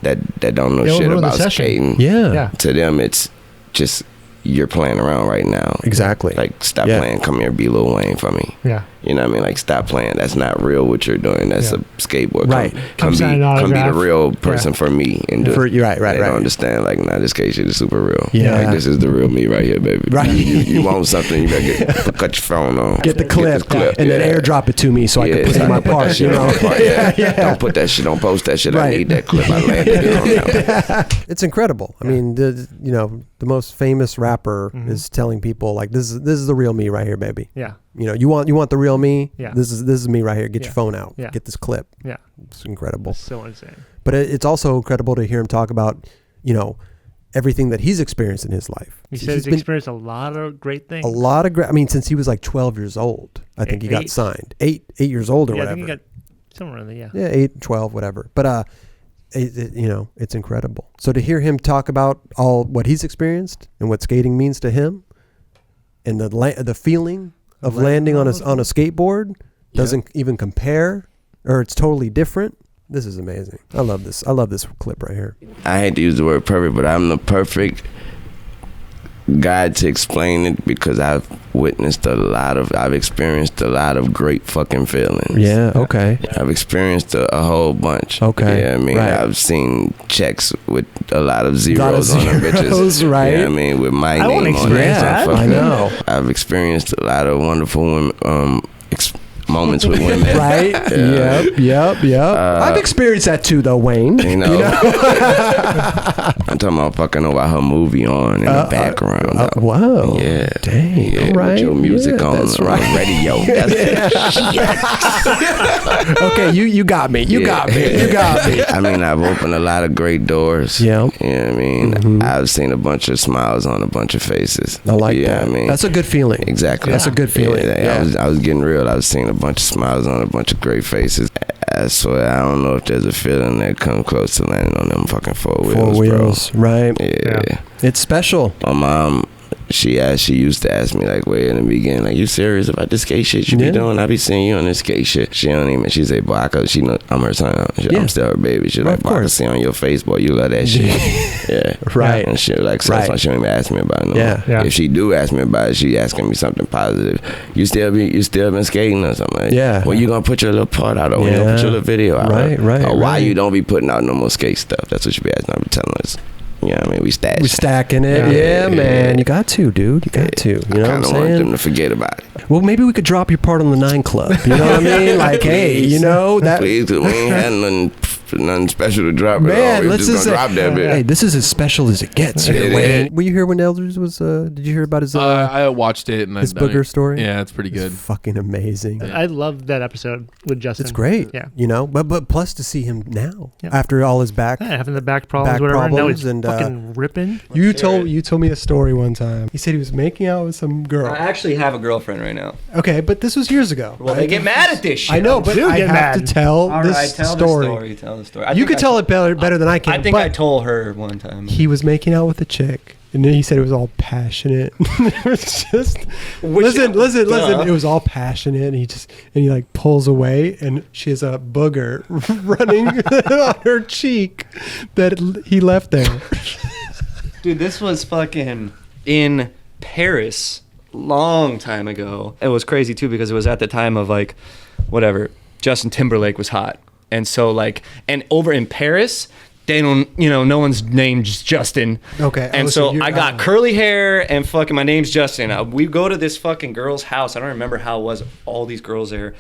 that don't know shit about skating, to them it's just you're playing around right now. Exactly. Like, stop playing. Come here, be Lil Wayne for me. Yeah. You know what I mean? Like, stop playing. That's not real what you're doing. That's a skateboard. Right. Come be the real person for me. And do it. Right. They don't understand, like, nah, this skate shit is super real. Yeah. Like, this is the real me right here, baby. Right. You want something, you better cut your phone on. Get the clip, and then airdrop it to me so I can put it in my part. You know? Don't put that shit, don't post that shit. I need that clip. I landed it on now. It's incredible. I mean, the most famous rapper is telling people like, this is the real me right here, baby. Yeah. You know, you want the real me. Yeah. This is me right here. Get your phone out. Yeah. Get this clip. Yeah. It's incredible. It's so insane. But it's also incredible to hear him talk about, you know, everything that he's experienced in his life. He said he's experienced a lot of great things. A lot of I mean, since he was like 12 years old, I think he got signed. 8 years old or whatever. I think he got somewhere in there. Yeah, 8, 12, whatever. But you know, it's incredible. So to hear him talk about all what he's experienced and what skating means to him, and the feeling of landing on a skateboard doesn't even compare, or it's totally different. This is amazing. I love this. I love this clip right here. I hate to use the word perfect, but I'm the perfect guy to explain it because I've experienced a lot of great fucking feelings. Yeah, okay. I've experienced a whole bunch. Okay. Yeah, I mean, right. I've seen checks with a lot of zeros on them bitches. Right. Yeah, I mean, with my name on it. Yeah, I know. I've experienced a lot of wonderful women, moments with women. Right. Yep. I've experienced that too, though, Wayne. You know? I'm talking about fucking over her movie on in the background. Whoa. Yeah. Dang. Yeah, right. with your music on radio. Okay, you got me. You got me. I mean, I've opened a lot of great doors. Yeah. You know what I mean? I've seen a bunch of smiles on a bunch of faces. I like that. I mean? That's a good feeling. Exactly. That's a good feeling. I was getting real. I was seeing a bunch of smiles on a bunch of great faces. I swear, I don't know if there's a feeling that comes close to landing on them fucking four wheels, bro. Right. Yeah. It's special. My mom, she used to ask me like way in the beginning, like, you serious about this skate shit you be doing? I be seeing you on this skate shit. She say, boy, she know I'm her son. I'm still her baby. She's like, boy, I can see on your face, boy, you love that shit. Yeah. Right. And she like, so she don't even ask me about it no more. Yeah. If she do ask me about it, she asking me something positive. You still been skating or something like that? Yeah. Well, you gonna put your little part out, or when you gonna put your little video out? Right. Or why you don't be putting out no more skate stuff? That's what you be asking. I be telling us. You know what I mean? We stacking it. Yeah, man. You got to, dude. You got to. You know what I'm saying? I don't want them to forget about it. Well, maybe we could drop your part on the 9 Club. You know what I mean? Like, hey, you know that. Please, 'cause we ain't had nothing nothing special to drop. Man, let's just drop that bit. Hey, this is as special as it gets. Were you here when Elders was? Did you hear about his? I watched it and his booger story. Yeah, it's pretty good. It's fucking amazing. I love that episode with Justin. It's great. Yeah, you know, but plus to see him now after all his back, having the back problems, whatever. Now he's and fucking ripping. You told me a story one time. He said he was making out with some girl. I actually have a girlfriend right now. Okay, but this was years ago. Well, they get mad at this shit. I know, but I have to tell this story. Tell the story. You could tell it better than I can. I think I told her one time. He was making out with a chick, and then he said it was all passionate. It was just listen. It was all passionate, and he like pulls away, and she has a booger running on her cheek that he left there. Dude, this was fucking in Paris long time ago. It was crazy too because it was at the time of like whatever, Justin Timberlake was hot. And so like, and over in Paris, they don't, no one's named Justin. Okay. And so I got curly hair and fucking my name's Justin. We go to this fucking girl's house. I don't remember how it was, all these girls there.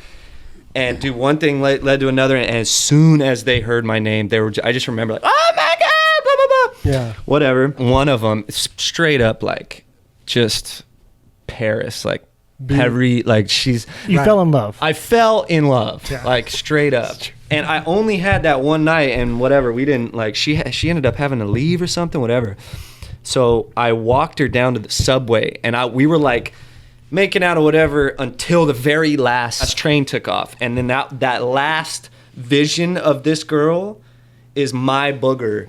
And dude, one thing led to another. And as soon as they heard my name, I just remember like, oh my God, blah, blah, blah. Yeah. Whatever. One of them straight up like just Paris, like Paris, like she's. You fell in love. I fell in love, like straight up. And I only had that one night, and whatever, we didn't like. She ended up having to leave or something, whatever. So I walked her down to the subway, and we were like making out or whatever until the very last train took off, and then that last vision of this girl is my booger.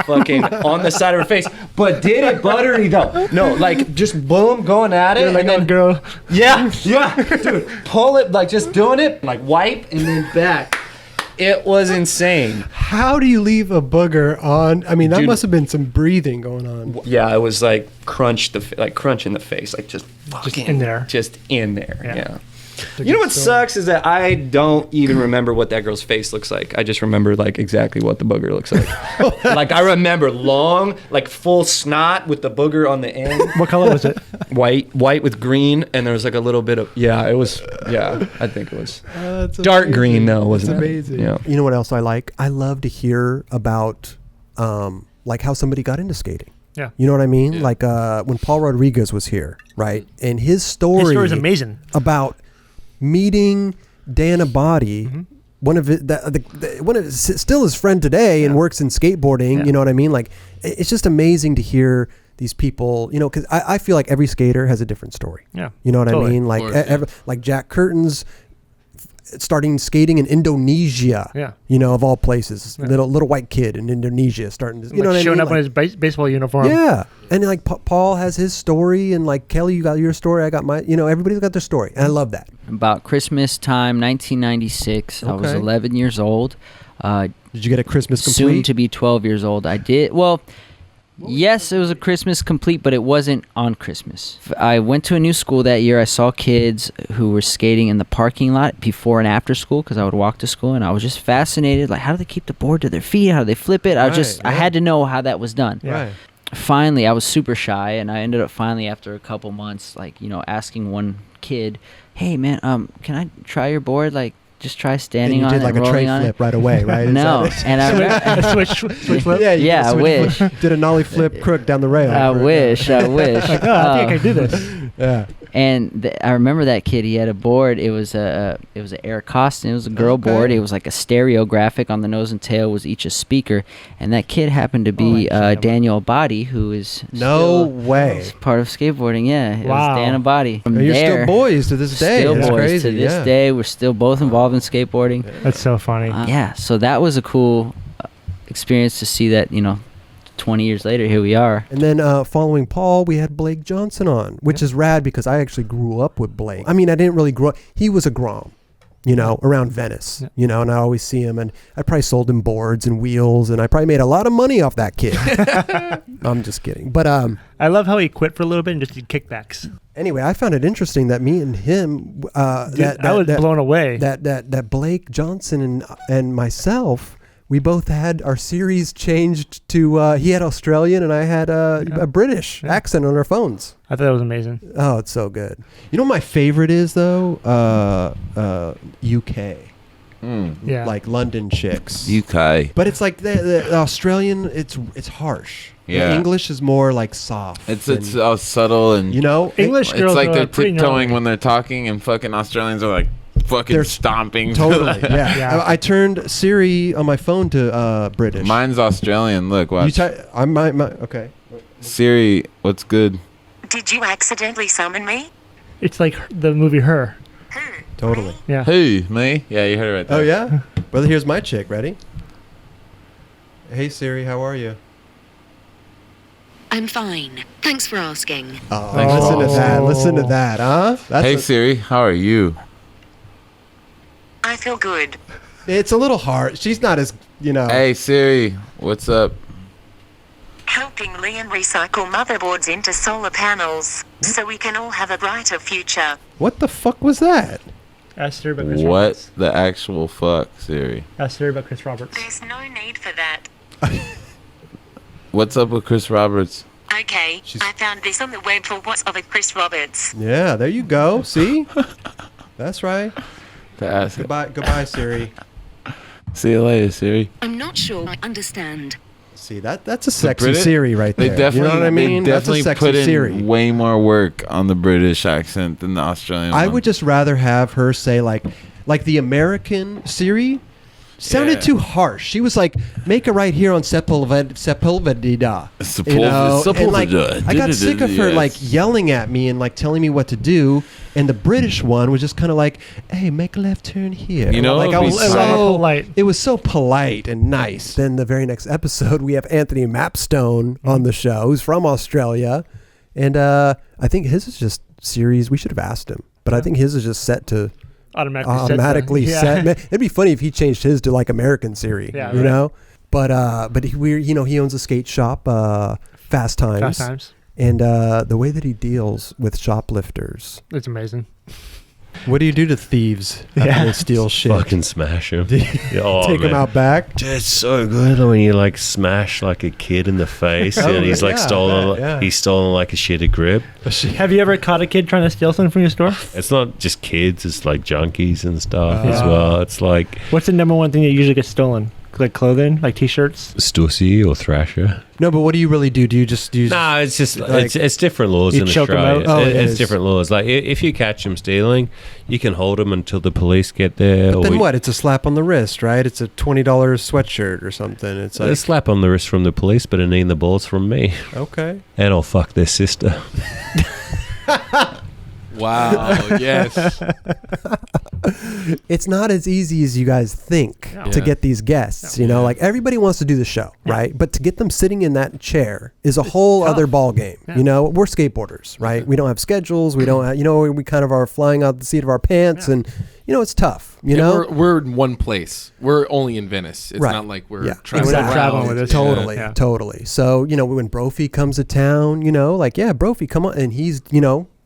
Fucking on the side of her face, but did it buttery though? No, like just boom, going at it. You're like, and then, oh, girl. Yeah, dude, pull it, like just doing it, like wipe and then back. It was insane. How do you leave a booger on? I mean, that must have been some breathing going on. Yeah, it was like crunch in the face, like just in there. Just in there. Yeah. You know what sucks is that I don't even remember what that girl's face looks like. I just remember like exactly what the booger looks like. Like I remember long, like full snot with the booger on the end. What color was it? White with green, and there was like a little bit of I think it was dark green though, wasn't it? Amazing. Yeah. You know what else I like? I love to hear about like how somebody got into skating. Yeah. You know what I mean? Yeah. Like when Paul Rodriguez was here, right? And his story is amazing. About meeting Dana Body, one of his, still his friend today, and works in skateboarding. Yeah. You know what I mean? Like, it's just amazing to hear these people. You know, because I feel like every skater has a different story. Yeah, you know what I mean? Like, course, like Jack Curtin's starting skating in Indonesia. Yeah, you know, of all places, little white kid in Indonesia starting to, you know what I mean? Showing up in his baseball uniform. Yeah. And like Paul has his story, and like Kelly, you got your story. I got my. You know, everybody's got their story, and I love that. About Christmas time, 1996. I was 11 years old. Did you get a Christmas complete? Soon to be 12 years old. I did. Well, yes, it was a Christmas complete, but it wasn't on Christmas. I went to a new school that year. I saw kids who were skating in the parking lot before and after school, because I would walk to school, and I was just fascinated. Like, how do they keep the board to their feet? How do they flip it? I had to know how that was done. Yeah. Right. Finally, I was super shy, and I ended up finally, after a couple months, like, asking one kid, "Hey man, can I try your board? Like, just try standing on it." You did like a tray flip right away, right? No, and I switch flip. Yeah, I wish. Did a nollie flip crook down the rail. I wish. Like, oh, I think I can do this. Yeah. And I remember that kid. He had a board. It was an Eric Costin. It was a girl board. It was like a stereo graphic. On the nose and tail was each a speaker. And that kid happened to be Daniel Abadi, who is part of skateboarding. Yeah, it was Dan Abadi. From you're there, still boys to this day. Still That's boys crazy. to this day. We're still both involved in skateboarding. That's so funny. Yeah, so that was a cool experience to see that, 20 years later, here we are. And then following Paul, we had Blake Johnson on, which is rad because I actually grew up with Blake. I mean, I didn't really grow up. He was a Grom, around Venice, and I always see him, and I probably sold him boards and wheels, and I probably made a lot of money off that kid. I'm just kidding. But I love how he quit for a little bit and just did kickbacks. Anyway, I found it interesting that me and him, I was blown away. That Blake Johnson and myself, we both had our series changed to, he had Australian and I had a British accent on our phones. I thought that was amazing. Oh, it's so good. You know what my favorite is, though? UK. Yeah. like London chicks. UK. But it's like the Australian. It's harsh. Yeah. The English is more like soft. It's all subtle and English It's girls like are they're pretty tiptoeing gnarly. when they're talking, and fucking Australians are like fucking They're stomping. Totally. Yeah. Yeah. I turned Siri on my phone to British. Mine's Australian. Look, watch. Okay. Siri, what's good? Did you accidentally summon me? It's like the movie Her. Totally. Yeah. Who, me? Yeah, you heard it right there. Oh yeah. Well, here's my chick. Ready? Hey Siri, how are you? I'm fine. Thanks for asking. Oh, Thanks for listen to that. asking. Listen to that, huh? Hey Siri, how are you? I feel good. It's a little hard. She's not as, Hey Siri, what's up? Helping Liam recycle motherboards into solar panels so we can all have a brighter future. What the fuck was that? Ask Siri about Chris What Roberts. the actual fuck, Siri? Ask Siri about Chris Roberts. There's no need for that. What's up with Chris Roberts? Okay, I found this on the web for what's of a Chris Roberts. Yeah, there you go. See? That's right. Pass. Goodbye, Siri. See you later, Siri. I'm not sure I understand. See, that's a sexy British- Siri right there. They definitely, you know what I mean? They That's a definitely sexy put in Siri. way more work on the British accent than the Australian I one. would just rather have her say like the American Siri sounded Yeah. too harsh. She was like, make it right here on Sepulveda. And like, I got sick of her like yelling at me and like telling me what to do. And the British one was just kind of like, hey, make a left turn here. You know, like it'd be polite. It was so polite and nice. Then the very next episode, we have Anthony Mapstone on the show, who's from Australia. And I think his is just series. We should have asked him. But I think his is just set to automatically set. Man, it'd be funny if he changed his to like American Siri, Yeah, you right. know. But he owns a skate shop, Fast Times. Fast Times. And the way that he deals with shoplifters, It's amazing. what do you do to thieves after they steal shit? Fucking smash him. Take them out back. It's so good when you like smash like a kid in the face and he's like he's stolen like a shitty grip. Have you ever caught a kid trying to steal something from your store? It's not just kids, it's like junkies and stuff as well. It's like, What's the number one thing that usually gets stolen? Like clothing, like t-shirts? Stussy or Thrasher. No, but what do you really do? Do you just use? No, it's just like, it's different laws you in choke 'em Australia. out? Oh, it It's is. different laws. Like if you catch them stealing, you can hold them until the police get there. But then what? It's a slap on the wrist, right? It's a $20 sweatshirt or something. It's A like slap on the wrist from the police, but a knee in the balls from me. okay. And I'll fuck their sister. Wow. Yes. It's not as easy as you guys think No. to Yeah. get these guests. You know, like everybody wants to do the show, right? But to get them sitting in that chair is a whole tough. other ball game. Yeah. You know, we're skateboarders, right? We don't have schedules. We don't, we kind of are flying out the seat of our pants, and it's tough. You And know, we're in one place. We're only in Venice. It's Right. not like we're Yeah. traveling We're not around. traveling with this. Totally, Yeah. totally. So when Brophy comes to town, Brophy, come on, and he's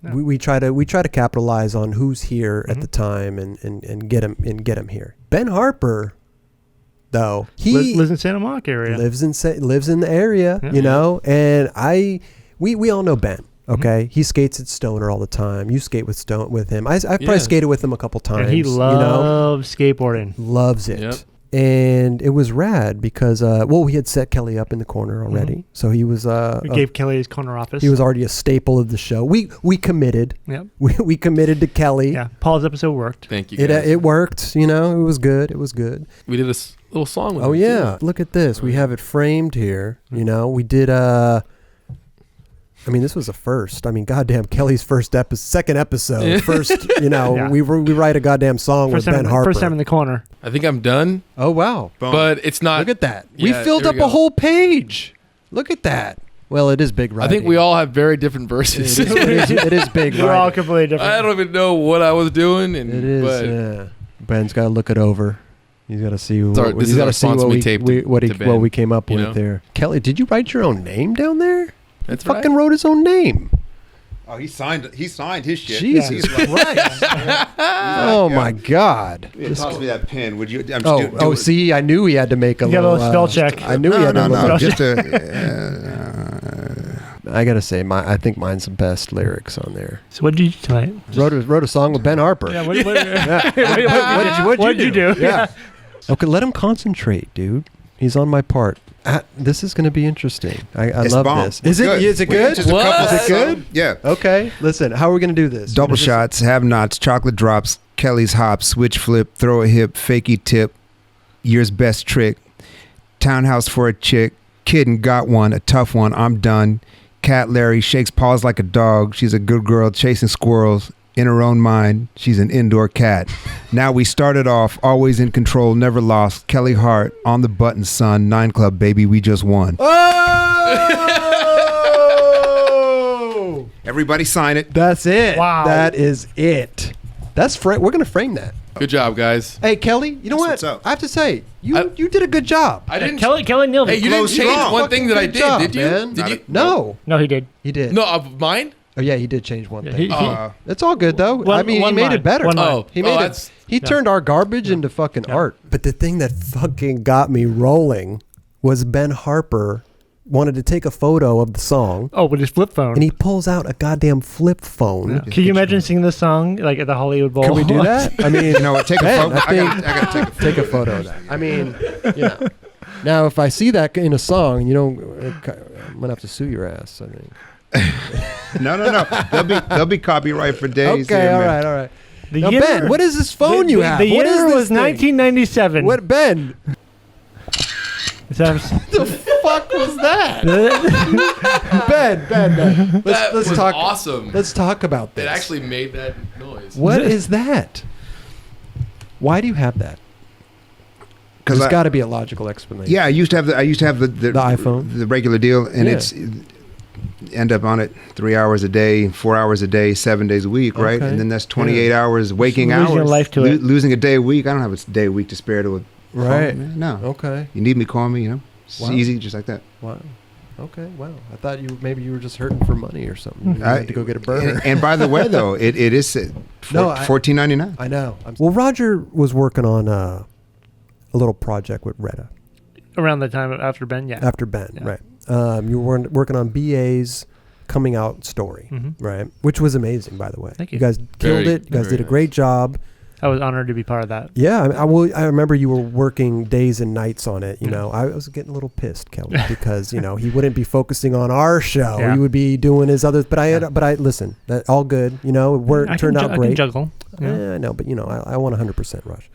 we try to capitalize on who's here at the time and get him here. Ben Harper, though, he lives in Santa Monica area. lives in the area, Yeah. and we all know Ben. Okay, he skates at Stoner all the time. You skate with him. I've probably skated with him a couple times. And he loves skateboarding. Loves it. Yep. And it was rad because we had set Kelly up in the corner already, so he was We gave Kelly his corner office. he was already a staple of the show. We committed. Yep. We committed to Kelly. Yeah. Paul's episode worked. Thank you, guys. It worked. It was good. It was good. We did a little song with Oh him, yeah, too. look at this. We have it framed here. We did this was a first. Goddamn, Kelly's second episode. First, Yeah. we write a goddamn song with Ben Harper. First time in the corner. I think I'm done, Oh wow. but it's not. Look at that. We Yeah, filled here up we a go. whole page. Look at that. Well, it is big I writing. think we all have very different verses. it is big We're all writing. completely different. I don't even know what I was doing, and It is. but Yeah. Ben's got to look it over. He's got to see. This is our response we taped to what Ben, we came up you with know? there. Kelly, did you write your own name down there? that's He right. fucking wrote his own name. Oh, he signed his shit. Jesus Christ! Oh my God! Yeah, toss me that pen, would you? I'm Oh, see, I knew he had to make a You got a little little spell check. I knew he had to. No, look- just a. I gotta say, I think mine's the best lyrics on there. So what did you do tonight? Wrote a song with Ben Harper. Yeah. What did you do? Yeah. Okay, let him concentrate, dude. He's on my part. This is going to be interesting. I love bomb. this. Is it good? Just a couple Is it good? Yeah. Okay. Listen, how are we going to do this? Double shots, have nots, chocolate drops, Kelly's hop, switch flip, throw a hip, fakey tip, year's best trick, townhouse for a chick, kid and got one, a tough one, I'm done. Cat Larry shakes paws like a dog. She's a good girl chasing squirrels. In her own mind, she's an indoor cat. Now we started off, always in control, never lost. Kelly Hart, on the button, son. 9 Club, baby, we just won. Oh! Everybody sign it. That's it. Wow. That is it. We're going to frame that. Good job, guys. Hey, Kelly, you know what? I have to say, you did a good job. I didn't. Kelly nailed it. Hey, you didn't change one thing that I did, did you? Man. Did you? No. No, he did. He did. No, of mine. Oh yeah, he did change one Yeah, thing. he- It's all good though. I mean, he made it better. He made it. He turned our garbage into fucking art. But the thing that fucking got me rolling was Ben Harper wanted to take a photo of the song. Oh, with his flip phone. And he pulls out a goddamn flip phone. Yeah. Can you imagine singing this song like at the Hollywood Bowl? Can we do that? I mean, take a photo. I gotta take a photo of that. I mean, Now, if I see that in a song, I'm gonna have to sue your ass. I think. No. They'll be copyright for days. Okay, here, all man. right. Now, Ben, what is this phone you have? The What is year this was thing? 1997. What, Ben? The fuck was that? Ben. Let's was talk. awesome. Let's talk about this. It actually made that noise. What is that? Why do you have that? Because there's got to be a logical explanation. Yeah, I used to have the iPhone, the regular deal, and it's end up on it 3 hours a day, 4 hours a day, 7 days a week, right? Okay. And then that's 28 hours waking Losing hours. your life to it. Losing a day a week. I don't have a day a week to spare to a Right. phone. No. Okay. You need me, call me. It's Wow. easy, just like that. Wow. Okay. Wow. I thought maybe you were just hurting for money or something. You had to go get a burger. And by the way, though, it is $14.99. I know. Well, Roger was working on a little project with Retta. Around the time after Ben, yeah. After Ben, right. You were working on BA's coming out story, right? Which was amazing, by the way. Thank you. You guys killed it. You guys did a great job. I was honored to be part of that. Yeah, I remember you were working days and nights on it. I was getting a little pissed, Kelly, because he wouldn't be focusing on our show. Yeah. He would be doing his others. But I listen. That all good. It turned out great. I can juggle. Yeah, I know, but I want 100% Rush.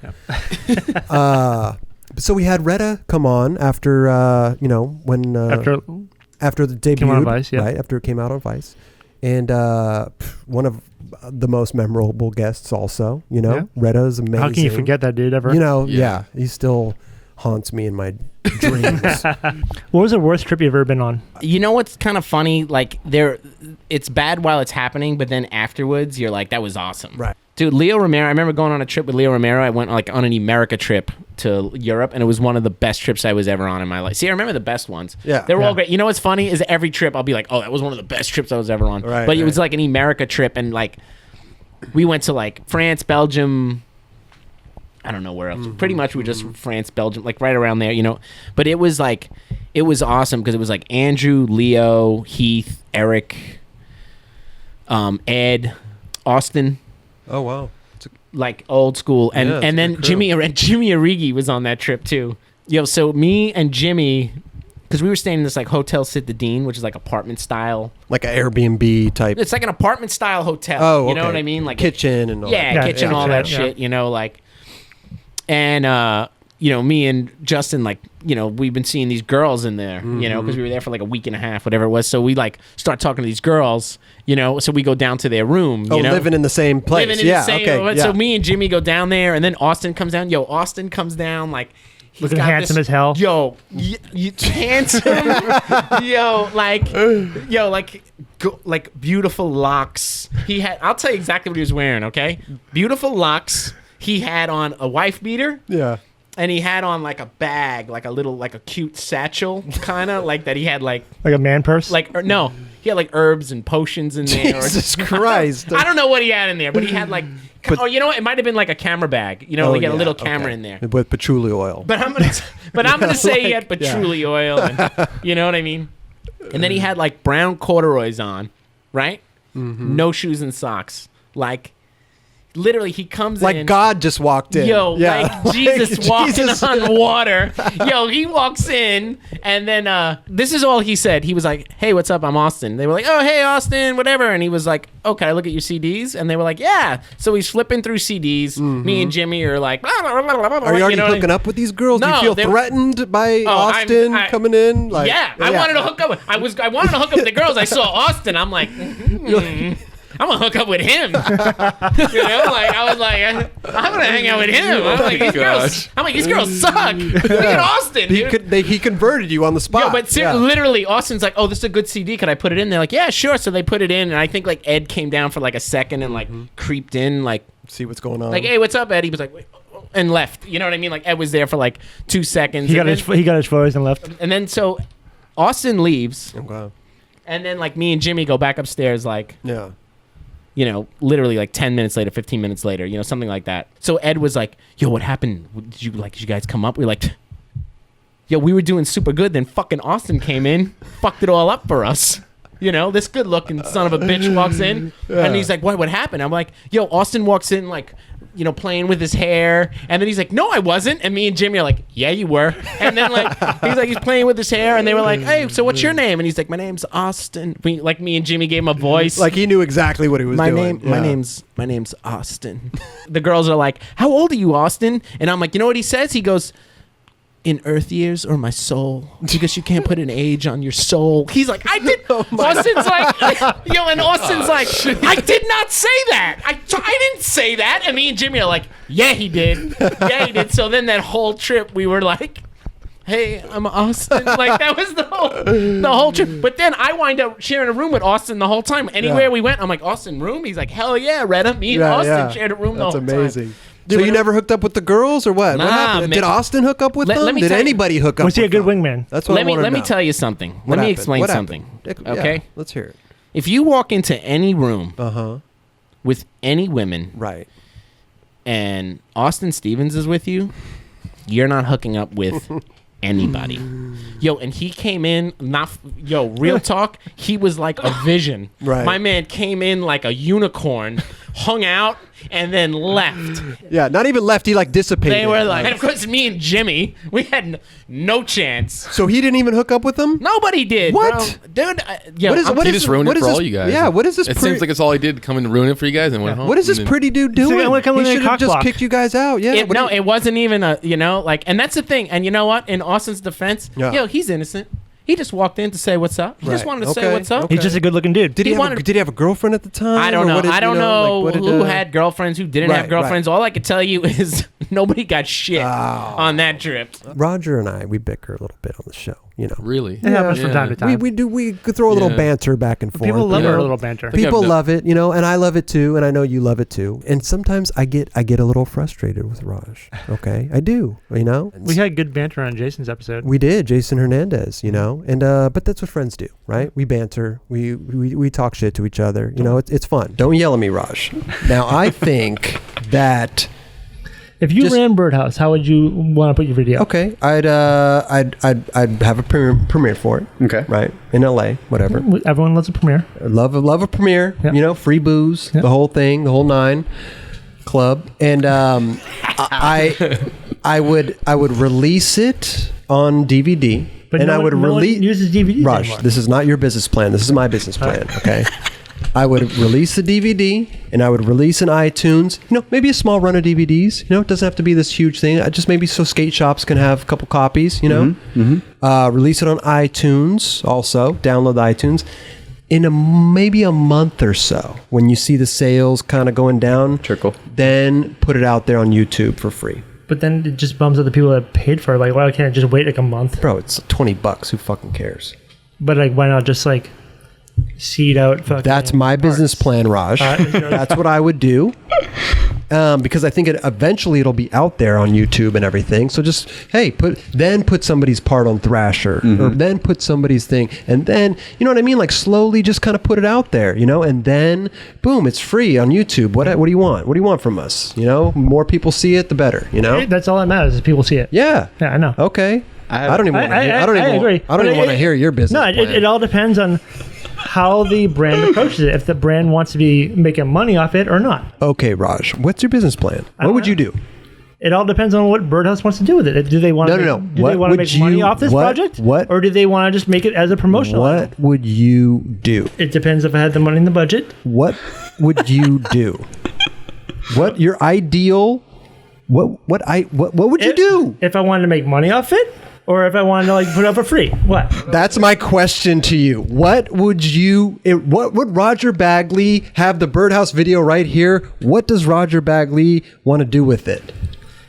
Yeah. So we had Retta come on after when after the debut, on Vice, yeah. right after it came out on Vice, and one of the most memorable guests also. Retta is amazing. How can you forget that dude ever? He still haunts me in my dreams. What was the worst trip you've ever been on? You know what's kind of funny? Like it's bad while it's happening, but then afterwards you're like, that was awesome. Right. Dude, Leo Romero, I remember going on a trip with Leo Romero. I went on an America trip to Europe, and it was one of the best trips I was ever on in my life. See, I remember the best ones. Yeah. They were all great. You know what's funny is every trip I'll be like, oh, that was one of the best trips I was ever on. Right, but it was like an America trip, and like we went to like France, Belgium, I don't know where else. Pretty much we were just France, Belgium, like right around there, But it was awesome because it was like Andrew, Leo, Heath, Eric, Ed, Austin. Oh wow. Like old school, and then Jimmy Arrighi was on that trip too. So me and Jimmy, because we were staying in this like Hotel Citadine, which is like apartment style, like an Airbnb type. It's like an apartment style hotel. Oh, you know what I mean? Like kitchen and all that. that. Kitchen, all that shit. And me and Justin, like, we've been seeing these girls in there, because we were there for like a week and a half, whatever it was. So we like start talking to these girls, so we go down to their room. Living in the same place. Living in the same. So me and Jimmy go down there, and then Austin comes down. Austin comes down like. He's looking handsome as hell. Handsome. Like beautiful locks. I'll tell you exactly what he was wearing, okay? Beautiful locks. He had on a wife beater. Yeah. And he had on like a bag, like a cute satchel, kind of like that. He had like a man purse. No, he had like herbs and potions in there. Jesus Christ! I don't know what he had in there, but he had like. You know what? It might have been like a camera bag. He had a little camera in there with patchouli oil. But I'm gonna say he had patchouli oil. And, you know what I mean? And then he had like brown corduroys on, right? No shoes and socks. Like, literally, he comes in. Like God just walked in. Yo, like Jesus walking on water. Yo, he walks in, and then this is all he said. He was like, "Hey, what's up? I'm Austin." They were like, "Oh, hey, Austin, whatever." And he was like, "Oh, can I look at your CDs?" And they were like, "Yeah." So he's flipping through CDs. Me and Jimmy are like, blah, blah, blah, blah, blah, Are you already know hooking up with these girls? Do No, you feel they- threatened by Oh, Austin I- coming in? Like, yeah, I wanted to hook up with. I wanted to hook up with the girls. I saw Austin. I'm like, I'm gonna hook up with him. Like I was like, I'm gonna hang out with him. I'm like, these girls suck. Look at Austin. He converted you on the spot. Yo, but literally, Austin's like, oh, this is a good CD. Can I put it in? They're like, yeah, sure. So they put it in, and I think like Ed came down for like a second and like creeped in, like see what's going on. Like, hey, what's up, Ed? He was like, wait, and left. You know what I mean? Like Ed was there for like 2 seconds. He got his photos and left. And then so Austin leaves. Okay. And then like me and Jimmy go back upstairs, like literally like 10 minutes later, 15 minutes later, something like that. So Ed was like, yo, what happened? Did you guys come up? We were like, yo, we were doing super good. Then fucking Austin came in, fucked it all up for us. This good looking son of a bitch walks in and he's like, what happened? I'm like, yo, Austin walks in like, playing with his hair. And then he's like, no, I wasn't. And me and Jimmy are like, yeah, you were. And then he's playing with his hair. And they were like, hey, so what's your name? And he's like, my name's Austin. Me and Jimmy gave him a voice. Like he knew exactly what he was doing. My name's Austin. The girls are like, how old are you, Austin? And I'm like, you know what he says? He goes, in Earth years or my soul, because you can't put an age on your soul. He's like, I did. Austin's like, and Austin's like, I did not say that. I didn't say that. And me and Jimmy are like, yeah, he did. Yeah, he did. So then that whole trip, we were like, hey, I'm Austin. Like that was the whole trip. But then I wind up sharing a room with Austin the whole time. Anywhere we went, I'm like, Austin room? He's like, hell yeah, Retta. Me and Austin shared a room the whole time. That's amazing. So you never hooked up with the girls or what? What happened? Did Austin hook up with them? Did anybody hook up with them? Was he a good wingman? That's what I want to know. Let me tell you something. Let me explain something. Okay? Let's hear it. If you walk into any room with any women, right, and Austin Stevens is with you, you're not hooking up with anybody. Yo, and he came in, real talk, he was like a vision. Right. My man came in like a unicorn, hung out, and then left. Yeah, not even left, he like dissipated. They were like, and of course me and Jimmy, we had no chance. So he didn't even hook up with them? Nobody did. What? Bro. Dude, he just ruined it for all you guys. Yeah, what is this? It seems like it's all he did, come and ruin it for you guys and went home. What is this pretty dude doing? He should have just kicked you guys out. Yeah. It wasn't even and that's the thing. And you know what? In Austin's defense, he's innocent. He just walked in to say what's up. He just wanted to say what's up. He's just a good-looking dude. Did he have a girlfriend at the time? I don't know. I don't know who had girlfriends, who didn't have girlfriends. All I can tell you is nobody got shit on that trip. Roger and we bicker a little bit on the show. Really? It happens from time to time. We could throw a little banter back and forth. People love our little banter. People love it, and I love it too, and I know you love it too. And sometimes I get a little frustrated with Raj. Okay, I do. We had good banter on Jason's episode. We did, Jason Hernandez. And but that's what friends do, right? We banter. We talk shit to each other. It's fun. Don't yell at me, Raj. Now I think that. If you ran Birdhouse, how would you want to put your video? Okay, I'd have a premiere for it. Okay, right in LA, whatever. Everyone loves a premiere. Love a premiere. Yep. Free booze, the whole thing, the whole nine, club, and I would release it on DVD. But and I would release. Uses DVDs Rush. anymore. This is not your business plan. This is my business plan. Okay. I would release the DVD and I would release in iTunes, maybe a small run of DVDs, it doesn't have to be this huge thing. Just maybe so skate shops can have a couple copies, release it on iTunes also, download the iTunes. In maybe a month or so, when you see the sales kind of going down, then put it out there on YouTube for free. But then it just bums out the people that paid for it. Like, why can't I just wait like a month? Bro, it's $20. Who fucking cares? But why not just seed out fucking That's my business plan, Raj. That's what I would do. Because I think eventually it'll be out there on YouTube and everything. So just, hey, put somebody's part on Thrasher, or then put somebody's thing, and then, you know what I mean? Like slowly just kind of put it out there, and then boom, it's free on YouTube. What do you want? What do you want from us? More people see it, the better, That's all that matters is people see it. Yeah. Yeah, I know. Okay. I don't even want to hear. I don't even. agree. I don't even want to hear your business. No, plan. it all depends on how the brand approaches it. If the brand wants to be making money off it or not. Okay, Raj, what's your business plan? What would you do? It all depends on what Birdhouse wants to do with it. Do they want to? No. Do they want to make money off this project? Or do they want to just make it as a promotional? What would you do? It depends if I had the money in the budget. What would you do? What your ideal? What would you do if I wanted to make money off it, or if I wanted to like put it up for free? What? That's my question to you. What would Roger Bagley have the Birdhouse video right here? What does Roger Bagley want to do with it?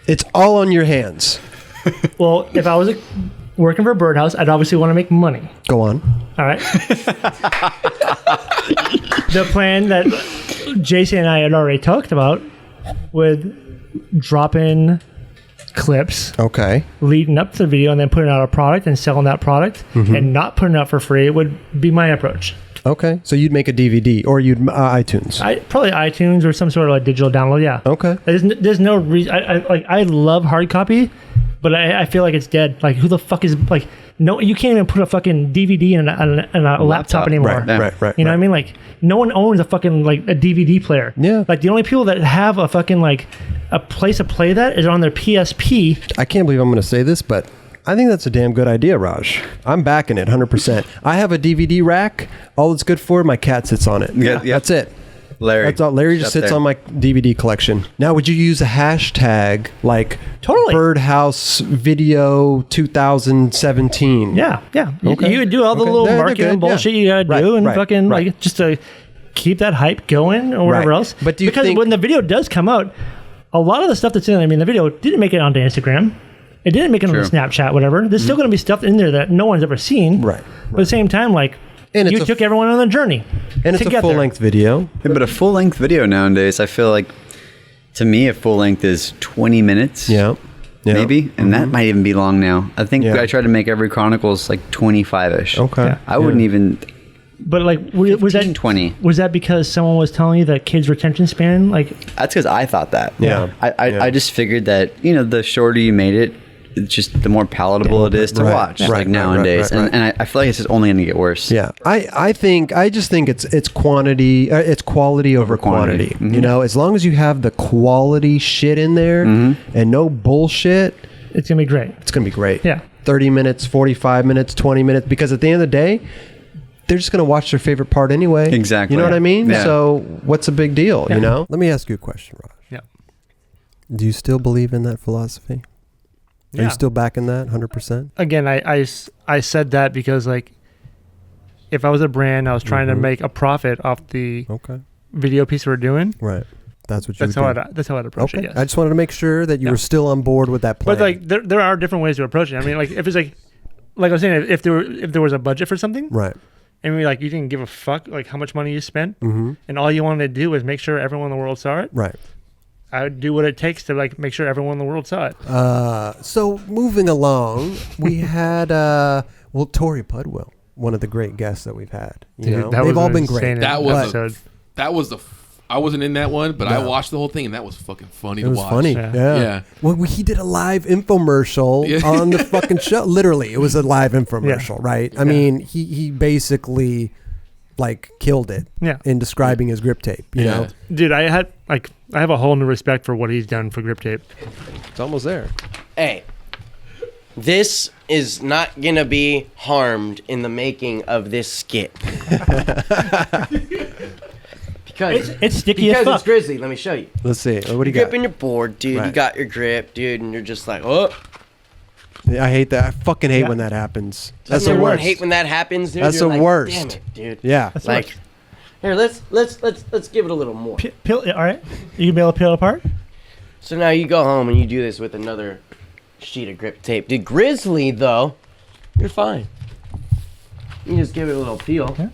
It's all on your hands. Well, if I was working for Birdhouse, I'd obviously want to make money. Go on. All right. The plan that Jason and I had already talked about with dropping clips, leading up to the video, and then putting out a product and selling that product, and not putting it out for free would be my approach. Okay, so you'd make a DVD or you'd iTunes. Probably iTunes or some sort of like digital download. Yeah. Okay. There's no reason. I love hard copy, but I feel like it's dead. Like who the fuck is like no? You can't even put a fucking DVD in a laptop anymore. Right. You know what I mean? Like no one owns a fucking like a DVD player. Yeah. Like the only people that have a fucking like a place to play that is on their PSP. I can't believe I'm going to say this, but I think that's a damn good idea, Raj. I'm backing it 100%. I have a DVD rack. All it's good for, my cat sits on it. Yeah. That's it. Larry. That's all. Larry just sits on my DVD collection. Now, would you use a hashtag like Birdhouse Video 2017? Yeah. Okay. You would do all the little marketing bullshit you gotta do, and fucking like just to keep that hype going or whatever else. But do you because think when the video does come out, a lot of the stuff that's in, the video didn't make it onto Instagram. It didn't make it onto Snapchat, whatever. There's still going to be stuff in there that no one's ever seen. Right. But at the same time, like, and you took everyone on the journey. And it's a full-length video. Yeah, but a full-length video nowadays, I feel like, to me, a full-length is 20 minutes. Yeah. Maybe. And that might even be long now. I think I try to make every Chronicles like 25-ish. Okay. Yeah. I wouldn't even... But like, was that 20? Was that because someone was telling you that kids' retention span, like? That's because I thought that. Yeah. I just figured that the shorter you made it, it's just the more palatable it is to watch. Like nowadays, and I feel like it's just only going to get worse. Yeah, I just think it's quantity, it's quality over quantity. Mm-hmm. As long as you have the quality shit in there and no bullshit, it's gonna be great. It's gonna be great. Yeah, 30 minutes, 45 minutes, 20 minutes, because at the end of the day, they're just going to watch their favorite part anyway. Exactly. You know what I mean? Yeah. So what's a big deal, Let me ask you a question, Raj. Yeah. Do you still believe in that philosophy? Are you still backing that 100%? Again, I said that because, like, if I was a brand, I was trying to make a profit off the video piece we're doing. Right. That's what you that's would how do. That's how I'd approach it, yes. I just wanted to make sure that you were still on board with that plan. But, like, there are different ways to approach it. I mean, like, if it's like I was saying, if there was a budget for something. Right. And you didn't give a fuck like how much money you spent, and all you wanted to do was make sure everyone in the world saw it. Right. I would do what it takes to like make sure everyone in the world saw it. So moving along, we had Tori Pudwell, one of the great guests that we've had. They've all been great. That was I wasn't in that one, but I watched the whole thing, and that was fucking funny to watch. It was funny, yeah. Well, he did a live infomercial on the fucking show. Literally, it was a live infomercial, right? I mean, he basically like killed it in describing his grip tape, you know? Dude, I have a whole new respect for what he's done for grip tape. It's almost there. Hey, this is not going to be harmed in the making of this skit. Because it's sticky as fuck. It's grizzly. Let me show you. Let's see. What do you got? Gripping your board, dude. You got your grip, dude, and you're just like, oh. Yeah, I hate that. I fucking hate when that happens. That's the everyone worst. hate when that happens, dude? That's You're the like, worst. Damn it, dude. Yeah. That's like, here, let's give it a little more. All right. You can be able to peel apart. So now you go home and you do this with another sheet of grip tape. Dude, grizzly though, you're fine. You just give it a little peel. Yeah.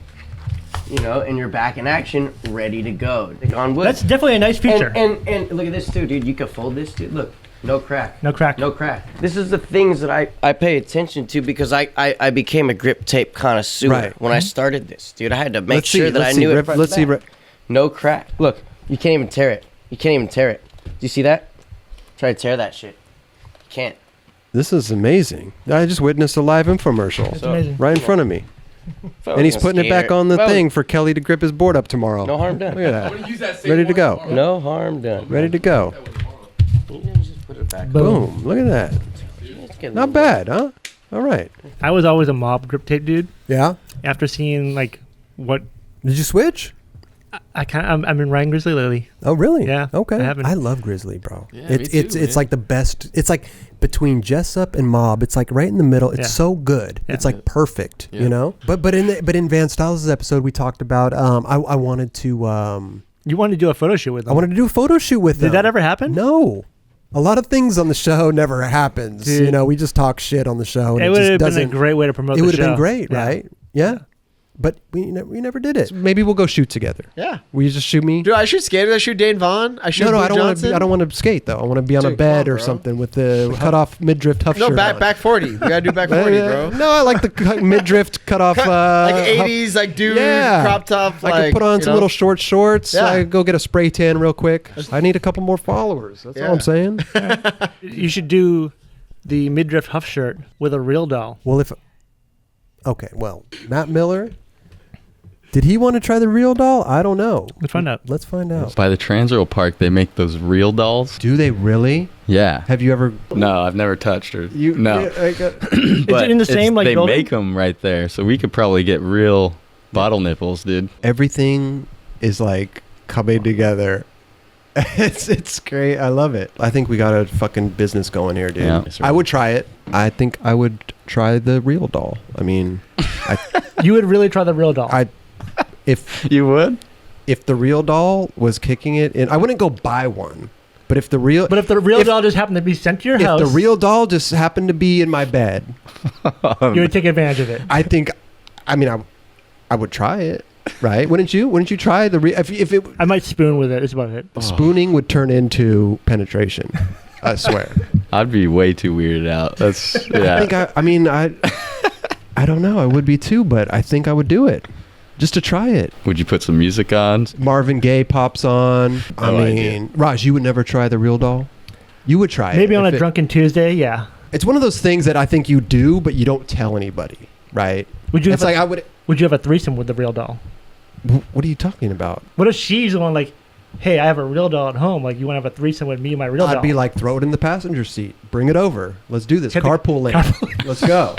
And you're back in action, ready to go. On wood. That's definitely a nice feature. And look at this too, dude. You can fold this, dude. Look, no crack. No crack. No crack. This is the things that I pay attention to because I became a grip tape connoisseur when I started this, dude. I had to make sure that I knew it. Let's see. No crack. Look, you can't even tear it. Do you see that? Try to tear that shit. You can't. This is amazing. I just witnessed a live infomercial. That's amazing. Right in front of me. And he's putting it back on the thing for Kelly to grip his board up tomorrow. No harm done. Look at that. Ready to go. No harm done. Ready to go. Just put it back. Boom. Look at that. Not bad, huh? All right. I was always a mob grip tape dude. Yeah. After seeing like what. Did you switch? I've been riding Grizzly lately. Oh really? Yeah. Okay. I haven't. I love Grizzly, bro. Yeah, It's like the best. It's like between Jessup and Mob. It's like right in the middle. It's so good. Yeah. It's like perfect. You know. But in Van Styles' episode, we talked about. I wanted to. You wanted to do a photo shoot with them. I wanted to do a photo shoot with them. Did that ever happen? No. A lot of things on the show never happens. Dude. You know, we just talk shit on the show. And It would just have been a doesn't- great way to promote It the would show. have been great, Yeah. right? Yeah. But we never did it. Maybe we'll go shoot together. Yeah. Will you just shoot me? Dude, I shoot skaters. I shoot Dane Vaughn. I shoot No, Blue I don't want Johnson. to. I don't want to skate though. I want to be on a Dude, bed come on, or bro. something with the cut off midriff tough No, shirt. on. back 40. We gotta do back 40, bro. No, I like the midriff cut off. Like 80s, like dude, crop top. I Like, could put on you some know? little short shorts. Yeah. I go get a spray tan real quick. I need a couple more followers. That's all I'm saying. You should do the midriff huff shirt with a real doll. Well, well, Matt Miller. Did he want to try the real doll? I don't know. Let's find out. Let's find out. By the Transrail Park, they make those real dolls. Do they really? Yeah. Have you ever? No, I've never touched her. You no. Yeah, But it in the same, like, they building? make them right there, so we could probably get real bottle nipples, dude. Everything is like coming together. It's great. I love it. I think we got a fucking business going here, dude. Yeah. I would try it. I think I would try the real doll. I mean, You would really try the real doll. If you would, if the real doll was kicking it in, I wouldn't go buy one. But if the real doll just happened to be sent to your house, if the real doll just happened to be in my bed, you would take advantage of it. I would try it, right? Wouldn't you? Wouldn't you try the real? If it, I might spoon with it. That's about it. Spooning would turn into penetration. I swear. I'd be way too weirded out. That's yeah. I don't know. I would be too, but I think I would do it. Just to try it. Would you put some music on? Marvin Gaye pops on. I mean, Raj, you would never try the real doll? You would try it. Maybe on a drunken Tuesday, yeah. It's one of those things that I think you do, but you don't tell anybody, right? Would you? It's like I would. Would you have a threesome with the real doll? What are you talking about? What if she's the one like, hey, I have a real doll at home. Like, you want to have a threesome with me and my real doll? I'd be like, throw it in the passenger seat. Bring it over. Let's do this. Carpooling. Let's go.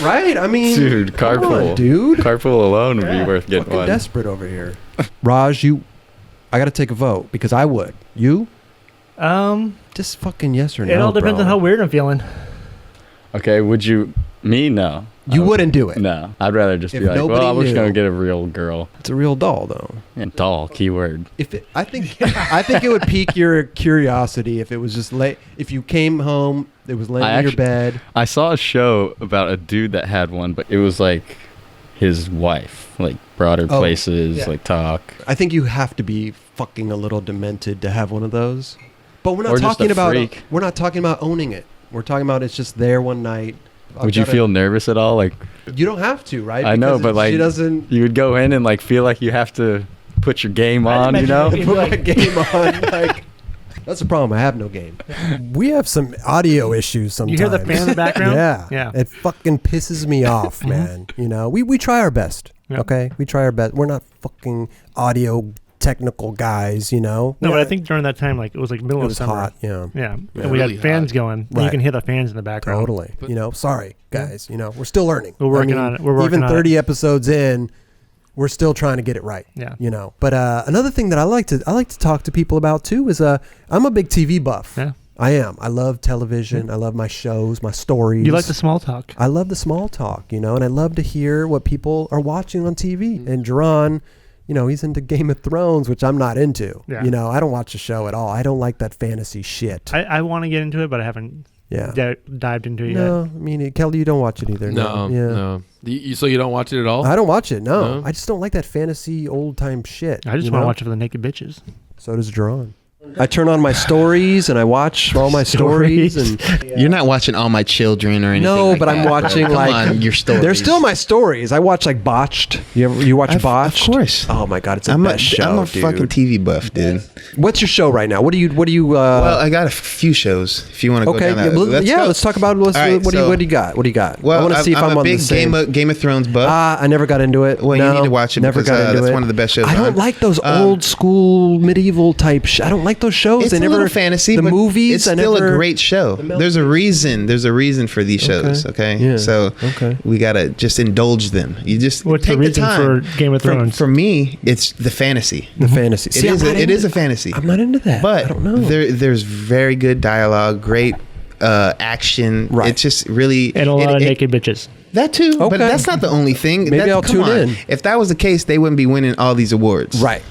Right? I mean, dude, carpool, come on, dude. Carpool alone would be worth getting Fucking one. desperate over here. Raj, I got to take a vote because I would. You? Just fucking yes or no. It all depends on how weird I'm feeling. Okay, would you? Me, no. You wouldn't do it. No, I'd rather just If be like, well, nobody I'm just knew. gonna get a real girl. It's a real doll, though. Yeah, doll, keyword. I think it would pique your curiosity if it was just late. If you came home, it was laying in your bed. I saw a show about a dude that had one, but it was like his wife, like brought her places, yeah. like talk. I think you have to be fucking a little demented to have one of those. But we're Or not just talking a about. freak. We're not talking about owning it. We're talking about it's just there one night. Would you feel nervous at all? Like, You don't have to, right? I know, Because but like, she doesn't. you would go in and like feel like you have to put your game on, you know? Put my game on. Like, that's the problem. I have no game. We have some audio issues sometimes. You hear the fan in the background? Yeah. Yeah. It fucking pisses me off, man. You know, we try our best. Yeah. Okay, we try our best. We're not fucking audio technical guys, you know. No, but I think during that time, like, it was like middle It of was summer. hot, yeah. Yeah. Yeah. And we Really had fans hot. going. And Right. you can hear the fans in the background. Totally. You know, sorry, guys. You know, we're still learning. We're working on it. We're working even on 30 episodes in, we're still trying to get it right. Yeah. You know. But another thing that I like to talk to people about too is I'm a big TV buff. Yeah. I am. I love television. I love my shows, my stories. You like the small talk. I love the small talk, you know, and I love to hear what people are watching on TV. And Jerron, you know, he's into Game of Thrones, which I'm not into. Yeah. You know, I don't watch the show at all. I don't like that fantasy shit. I want to get into it, but I haven't dived into it No, yet. I mean, Kelly, you don't watch it either. No, Yeah. no. So you don't watch it at all? I don't watch it. No, No? I just don't like that fantasy old time shit. I just you want to know? watch it for the naked bitches. So does Jerron. I turn on my stories and I watch all my stories. And you're not watching All My Children or anything. No, like but that, I'm watching bro. Come like on, your stories. They're still my stories. I watch like Botched. You watch Botched? Of course. Oh my god, it's the best show. I'm a dude. fucking TV buff, dude. What's your show right now? What do you? Well, I got a few shows. If you want to go down that. Let's talk about. What do you got? What do you got? Well, I want to see if I'm a on big the same. Game of Thrones buff. I never got into it. Well, you need to watch it. Never because, got into that's it. one of the best shows. I don't like those old school medieval type. I don't like those shows. It's a little fantasy. The but movies. It's still a great show. There's a reason. There's a reason for these shows. Okay. Yeah. So we gotta just indulge them. You just What's take the reason time. for Game of Thrones? For me, it's the fantasy. The fantasy. It is a fantasy. I'm not into that. But I don't know. There's very good dialogue, great action. Right. It's just really And a lot of naked bitches. That too. Okay. But that's not the only thing. Maybe I'll tune in. If that was the case, they wouldn't be winning all these awards. Right.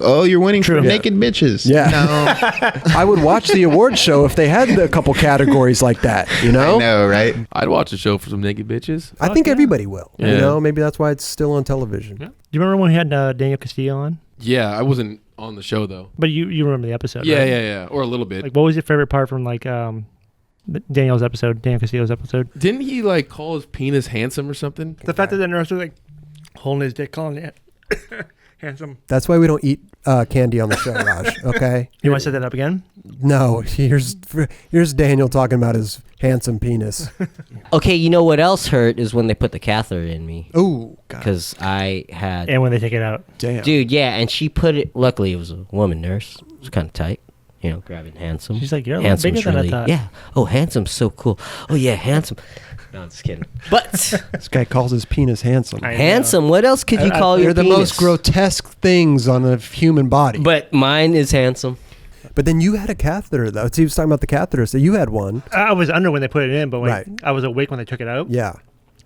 Oh, you're winning for Yeah. naked bitches. Yeah. No. I would watch the award show if they had a couple categories like that. You know. I know, right? I'd watch a show for some naked bitches. I think everybody will. Yeah. You know, maybe that's why it's still on television. Do you remember when we had Daniel Castillo on? Yeah, I wasn't on the show though. But you remember the episode? Yeah, right? yeah, or a little bit. Like, what was your favorite part from like Daniel Castillo's episode? Didn't he like call his penis handsome or something? The fact that the nurse was like holding his dick, calling it handsome. That's why we don't eat candy on the show, Raj. Okay. You want to set that up again? No. Here's Daniel talking about his handsome penis. Okay, you know what else hurt is when they put the catheter in me. Ooh, God. Because I had. And when they take it out. Damn. Dude, yeah, and she put it. Luckily, it was a woman nurse. It was kind of tight. You know, grabbing handsome. She's like, you're a lot Handsome's bigger than I thought. Yeah. Oh, handsome's so cool. Oh yeah, handsome. No, I'm just kidding. But This guy calls his penis handsome. handsome. What else could you call your They're the penis? most grotesque things on a human body. But mine is handsome. But then you had a catheter, though. So he was talking about the catheter. So you had one. I was under when they put it in, but when Right. I was awake when they took it out. Yeah.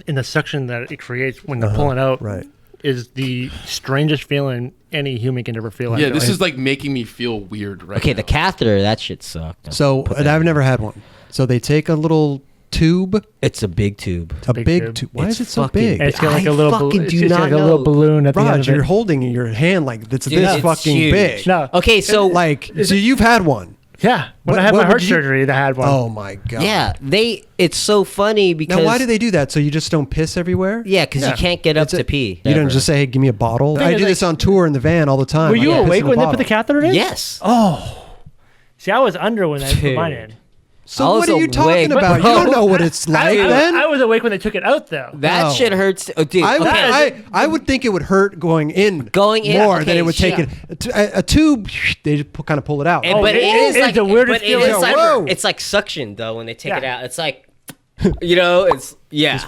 In the suction that it creates when they're pulling out, right, is the strangest feeling any human can ever feel. Yeah, this is like making me feel weird right Okay, now. the catheter, that shit sucked. So I've never had one. So they take a little tube. It's a big tube. A big tube. Why is it so big? And it's got like a little fucking do it's not like a little know. balloon at the end Raj, of it. you're holding in your hand like it's Dude, this it's fucking huge. big. No. Okay, so Like, so you've had one. Yeah. When What- I had what my heart would you- surgery, I had one. Oh my God. yeah, it's so funny because Now, why do they do that? So you just don't piss everywhere? Yeah, because you can't get up to pee. You don't just say, "Hey, give me a bottle." Thing I is, do this on tour in the van all the time. Were you I piss awake in a when they put bottle. the catheter in? Yes. Oh. See, I was under when they put mine in. So I what was are you talking awake, about? bro. You don't know what it's like then. I was awake when they took it out, though. That No. shit hurts. Oh, dude. I would think it would hurt going in more more than it would take yeah. it. A tube, they just kind of pull it out. But it is like the weirdest but it is feeling like ever. it's like suction though when they take it Yeah. out. It's like you know, it's yeah.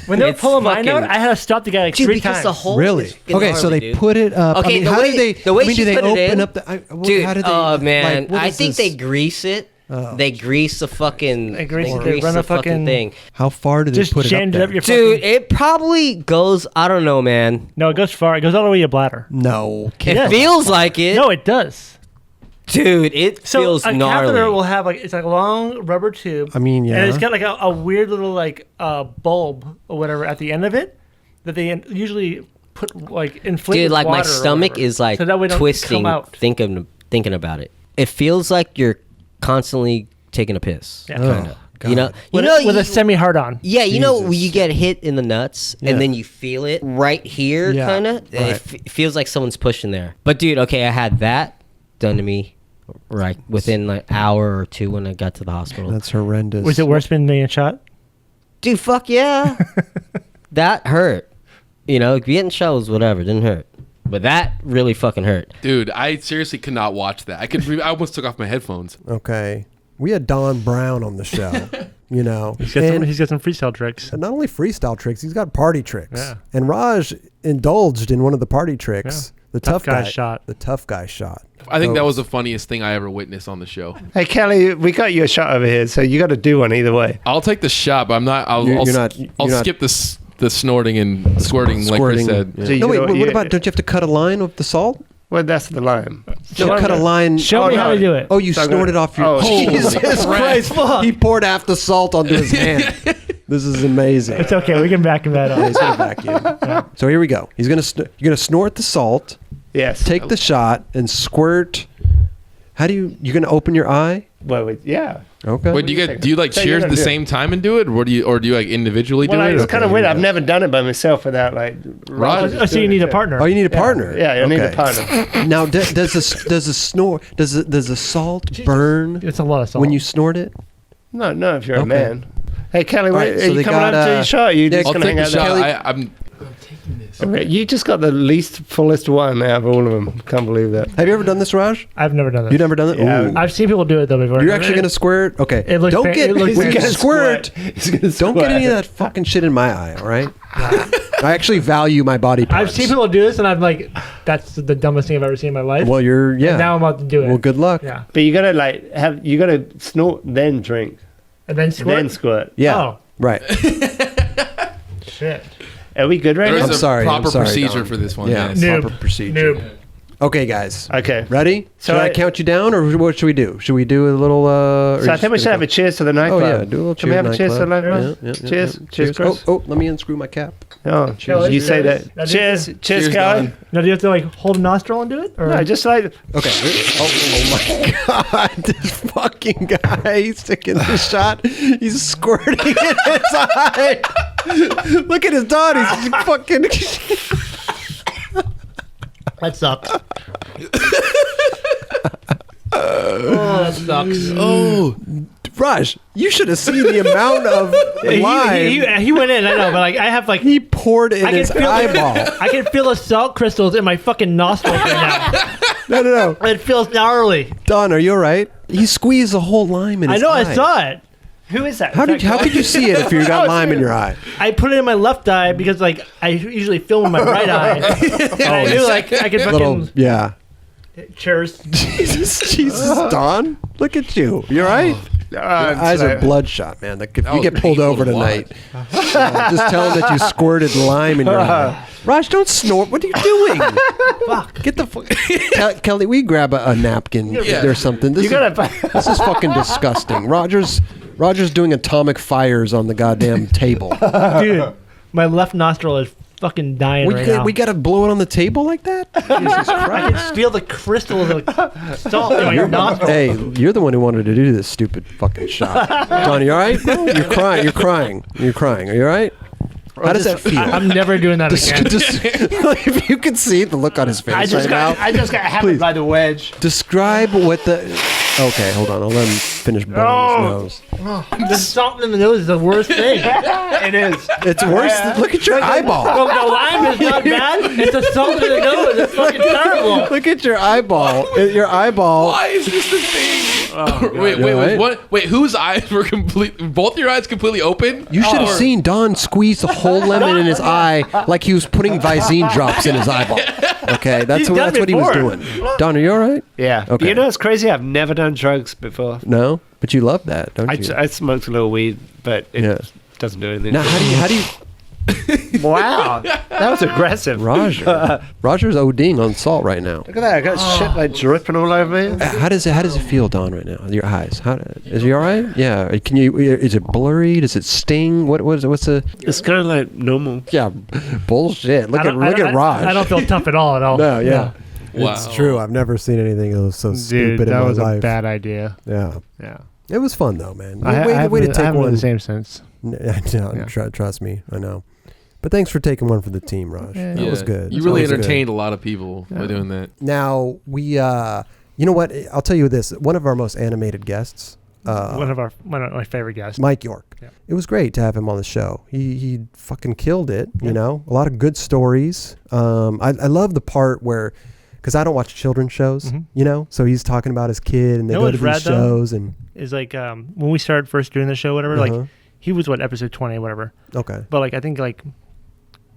When they were It's pulling mine out, fucking- I had to stop the guy like Dude, 3 because times. the whole Really? Okay, so they put it up. Okay, I mean, the how way do they? the way I mean, she do they put it open in, up the? dude. How do they? Oh man, like, what I is think this? they grease it. Oh. They grease the fucking. They grease it, they run the a fucking- thing. How far do they Just put it jammed up it up there? your Dude, fucking... it probably goes. I don't know, man. No, it goes far. It goes all the way to your bladder. No, It feels like it. No, it does. Dude, it So feels a gnarly. catheter will have like it's like a long rubber tube. I mean, yeah. And it's got like a weird little like bulb or whatever at the end of it that they usually put like inflate. Dude, with like my water or stomach whatever. is like So that way it don't twisting come out. thinking about it. It feels like you're constantly taking a piss. Yeah. Kinda. God. You know, with a semi hard on. Yeah, you know when Jesus. you get hit in the nuts Yeah. and then you feel it right here, Yeah, kind of. right. It feels like someone's pushing there. But dude, okay, I had that done to me right within like hour or two when I got to the hospital. That's horrendous. Was it worse than being shot? Dude, fuck yeah, that hurt. You know, getting shot was whatever, didn't hurt, but that really fucking hurt. Dude, I seriously could not watch that. I almost took off my headphones. Okay, we had Don Brown on the show. You know, He's got some freestyle tricks. And not only freestyle tricks, he's got party tricks. Yeah. And Raj indulged in one of the party tricks. Yeah. The tough guy shot. The tough guy shot. I think that was the funniest thing I ever witnessed on the show. Hey Kelly, we got you a shot over here, so you got to do one either way. I'll take the shot, but I'm not. I'll You're not skip the snorting and squirting, like Chris said. Yeah. So you No, wait. know- What you- about? Don't you have to cut a line with the salt? Well, that's the line. You cut a line. Show me how to do it. Oh, you So I'm snorted gonna- off your. Oh, Jesus Christ! He poured half the salt onto his hand. This is amazing. It's okay. We can back him that Yeah, he's up. gonna back you. So here we go. He's gonna you're gonna snort the salt. Yes. Take the shot and squirt How do you gonna open your eye? Well, yeah. Okay. Wait, do you like cheers at the same time and do it, or do you like individually do it? It's kind of weird. I've never done it by myself without like. Oh, so you need a partner. Oh, you need a partner. Yeah, I need a partner. Now, does the salt burn? It's a lot of salt when you snort it. No, if you're a man. Hey, Kelly, Right, are so you they coming got, up to your shot? You just I'll gonna take hang the out shot. there? I'm taking this. Okay, you just got the least fullest one out of all of them. Can't believe that. Have you ever done this, Raj? I've never done this. You never done it? Yeah. Ooh. I've seen people do it though before. You're actually gonna squirt? Okay. It looks Don't get it looks when you fantastic. squirt. Don't get any of that fucking shit in my eye. All right. I actually value my body parts. I've seen people do this, and I'm like, that's the dumbest thing I've ever seen in my life. Well, And now I'm about to do it. Well, good luck. Yeah. But you gotta snort then drink. And then squirt. Then squirt. Yeah. Oh. Right. Shit. Are we good right There's now? a proper procedure for this one. Yeah. Yes. Proper procedure. Noob. Okay, guys. Okay. Ready? So should I count you down, or what should we do? Should we do a little? So I think we should have a cheers to the nightclub. Oh yeah, do a little cheers. Can we have a cheers to the nightclub? Yeah, Cheers. Cheers, Chris. Oh, let me unscrew my cap. Oh, Cheers. you say that. Cheers. Cheers, Kelly. Now, do you have to like hold a nostril and do it? Or? No, just like. Okay. Oh my God! This fucking guy, he's taking the shot. He's squirting in his eye. Look at his dog. He's fucking. That sucks. Oh, that sucks. Oh, Raj, you should have seen the amount of lime. He went in, I know, but like I have like he poured it in his eyeball. I can feel the salt crystals in my fucking nostrils right now. No. It feels gnarly. Don, are you all right? He squeezed a whole lime in his eye. I saw it. Who is that? How could you see it if you got lime in your eye? I put it in my left eye because like I usually film in my right eye. And I knew like I could fucking yeah. Cheers. Jesus, Don, look at you. You all right? Your eyes are bloodshot, man. Like if you get pulled over tonight, just tell him that you squirted lime in your eye. Raj, don't snort. What are you doing? Fuck. Get the fuck. Kelly, we grab a napkin or something. This is fucking disgusting. Roger's doing atomic fires on the goddamn table. Dude, my left nostril is fucking dying right now. We gotta blow it on the table like that? Jesus Christ. I can feel the crystals of salt in my nostril. Hey, you're the one who wanted to do this stupid fucking shot. Don, you all right? You're crying. Are you all right? How does that feel? I'm never doing that again. If you can see the look on his face I just got hammered by the wedge. Describe what the... Okay, hold on. I'll let him finish blowing his nose. The salt in the nose is the worst thing. It is. It's worse. Look at your eyeball. Well, the lime is not bad. It's the salt in the nose. It's fucking terrible. Look at your eyeball. Your eyeball. Why is this the thing? Oh, wait, whose eyes were both your eyes completely open? You should have seen Don squeeze the whole lemon in his eye like he was putting Visine drops in his eyeball. Okay, that's what he was doing. Don, are you all right? Yeah. Okay. You know what's crazy? I've never done drugs before. No, but you love that, don't you? I smoked a little weed, but it doesn't do anything. Now, how do you? Wow, that was aggressive. Roger's ODing on salt right now. Look at that! I got shit like dripping all over me. How does it feel, Don, right now? Your eyes. Is he all right? Yeah. Can you? Is it blurry? Does it sting? What's the? It's kind of like normal. Yeah. Bullshit. Look at Raj. I don't feel tough at all. No. Yeah. Wow. It's true. I've never seen anything that was so stupid in my life. That was a bad idea. Yeah. Yeah. It was fun though, man. I haven't the same sense. Trust me. I know. But thanks for taking one for the team, Raj. That was good. You really entertained a lot of people by doing that. Now we, you know what? I'll tell you this. One of our most animated guests. One of my favorite guests, Mike York. Yeah. It was great to have him on the show. He fucking killed it. You know, a lot of good stories. I love the part where, because I don't watch children's shows. You know, so he's talking about his kid and they go to these shows and. Is like when we started first doing the show, whatever. Like he was episode 20, whatever. Okay. But like I think like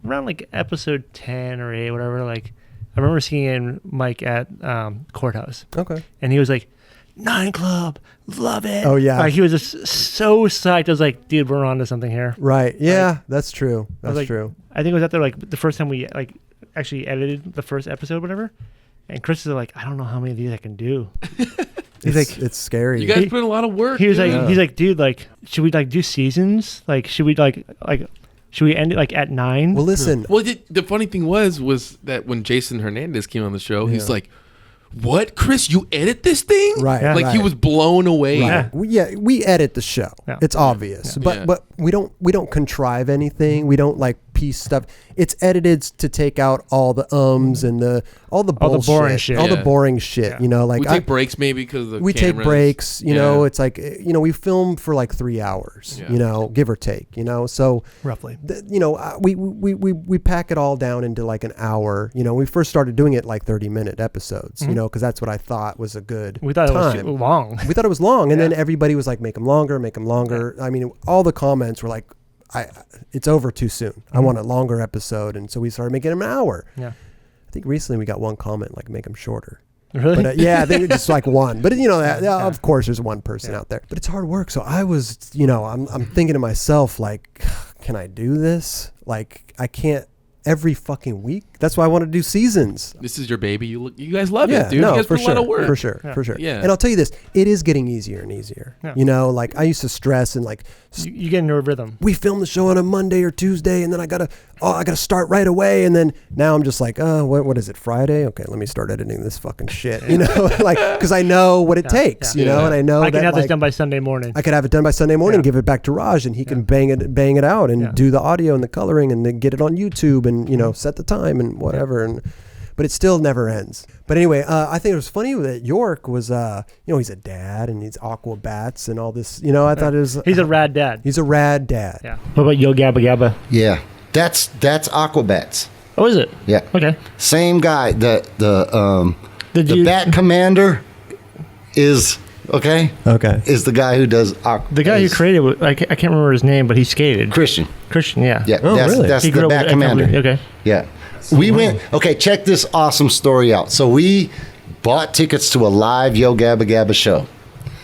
around like episode 10 or 8, whatever. Like I remember seeing Mike at Courthouse. Okay. And he was like, 9 Club, love it. Oh yeah. Like he was just so psyched. I was like, dude, we're on to something here. Right. Yeah, that's true. That's true. I think it was out there like the first time we like actually edited the first episode, whatever. And Chris is like, I don't know how many of these I can do. He's like, it's scary. You guys put in a lot of work. He was like, he's like, dude, like, should we like do seasons? Like, should we like, should we end it like at 9? Well, listen. Well, the funny thing was that when Jason Hernandez came on the show, he's like, what, Chris? You edit this thing? Right. Like right. he was blown away. Right. We edit the show. Yeah. It's obvious, but we don't contrive anything. We don't like piece stuff. It's edited to take out all the ums and all the bullshit, boring shit. all the boring shit. You know, like we take breaks maybe because we take breaks. You know, it's like we film for like 3 hours. You know, give or take. You know, so roughly. We pack it all down into like an hour. You know, we first started doing it like 30-minute episodes. You know, because that's what I thought was a good. We thought time. it was long. We thought it was long, and then everybody was like, make them longer. Yeah. I mean, all the comments were like, it's over too soon. I want a longer episode, and so we started making them an hour. Yeah, I think recently we got one comment like, make them shorter. Really? But, I think just like one. But of course, there's one person out there. But it's hard work. So I was, I'm thinking to myself like, can I do this? Like, I can't. Every fucking week. That's why I want to do seasons. This is your baby. You guys love it, dude. No, you guys for put sure, a lot of work. for sure. Yeah. And I'll tell you this, it is getting easier and easier. Yeah. You know, like I used to stress and like you get into a rhythm. We film the show on a Monday or Tuesday, and then I gotta start right away. And then now I'm just like, what is it, Friday? Okay, let me start editing this fucking shit. You know, like because I know what it takes. You know, and I know I can that, have this done by Sunday morning. I could have it done by Sunday morning, give it back to Raj, and he can bang it out and do the audio and the coloring and then get it on YouTube and set the time and whatever. But it still never ends. But anyway, I think it was funny that York was, he's a dad and he's aqua bats and all this. You know, I thought it was. He's a rad dad. He's a rad dad. Yeah. What about Yo Gabba Gabba? Yeah, that's Aquabats. Oh, is it? Yeah. Okay. Same guy. The Bat Commander is okay. Okay. Is the guy who does the guy who created it? I can't remember his name, but he skated. Christian. Yeah. Yeah. Oh, really? That's the Bat Commander. Okay. Yeah. We went. Okay, check this awesome story out. So we bought tickets to a live Yo Gabba Gabba show.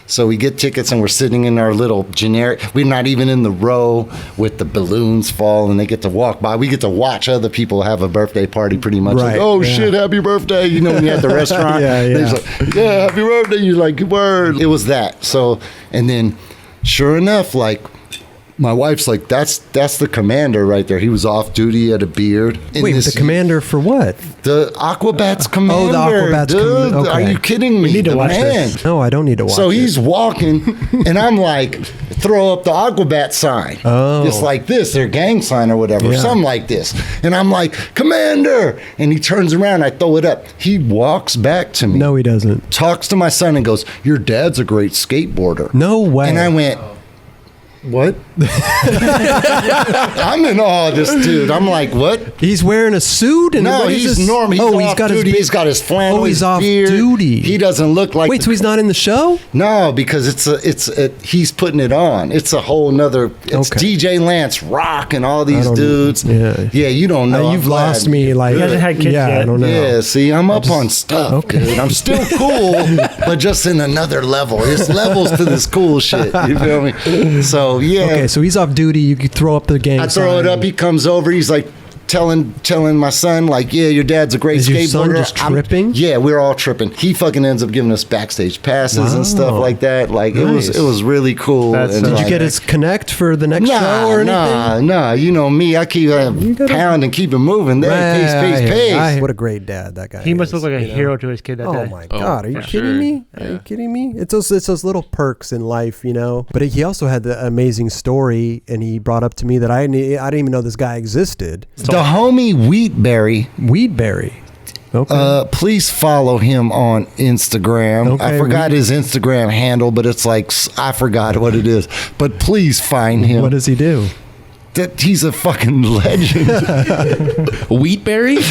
So we get tickets and we're sitting in our little generic. We're not even in the row with the balloons fall and they get to walk by. We get to watch other people have a birthday party pretty much. Right, like, shit, happy birthday. You know, when you're at the restaurant. He's like, happy birthday. You're like, word. It was that. So, and then sure enough, like, my wife's like, that's the commander right there. He was off duty, had a beard. Wait, the commander for what? The Aquabats commander. Oh, the Aquabats commander. Okay. Are you kidding me? We need to watch this. No, I don't need to watch So it. he's walking, and I'm like, throw up the Aquabat sign. Oh. Just like this, their gang sign or whatever, something like this. And I'm like, Commander! And he turns around, I throw it up. He walks back to me. No, he doesn't. Talks to my son and goes, your dad's a great skateboarder. No way. And I went, what? I'm in awe of this dude. I'm like, what? He's wearing a suit? And no, he's normal. He's off duty. He's got his flannel. He's off beard. duty. He doesn't look like. Wait, so he's not in the show? No, because he's putting it on. It's a whole nother. It's DJ Lance Rock and all these dudes. Yeah, you don't know. You've lost me. Like, he hasn't had kids yet. I don't know. Yeah, see, I'm up on stuff, dude. I'm still cool, but just in another level. There's levels to this cool shit. You feel me? So yeah. Okay, so he's off duty. You could throw up the gang I throw it up. He comes over. He's like telling my son, like, yeah, your dad's a great skateboarder. Is your son just tripping? Yeah, we're all tripping. He fucking ends up giving us backstage passes and stuff like that. Like nice. it was really cool. Did you get his connect for the next show or anything? Nah. You know me. I keep pound and keep it moving. There, peace. What a great dad that guy. He must look like a hero to his kid that day. Oh my God, are you kidding me? Are you kidding me? It's those little perks in life, you know. But he also had the amazing story, and he brought up to me that I didn't even know this guy existed. The homie Wheatberry. Okay. Please follow him on Instagram. Okay, I forgot his Instagram handle, but it's like, I forgot what it is. But please find him. What does he do? That he's a fucking legend. Wheatberry.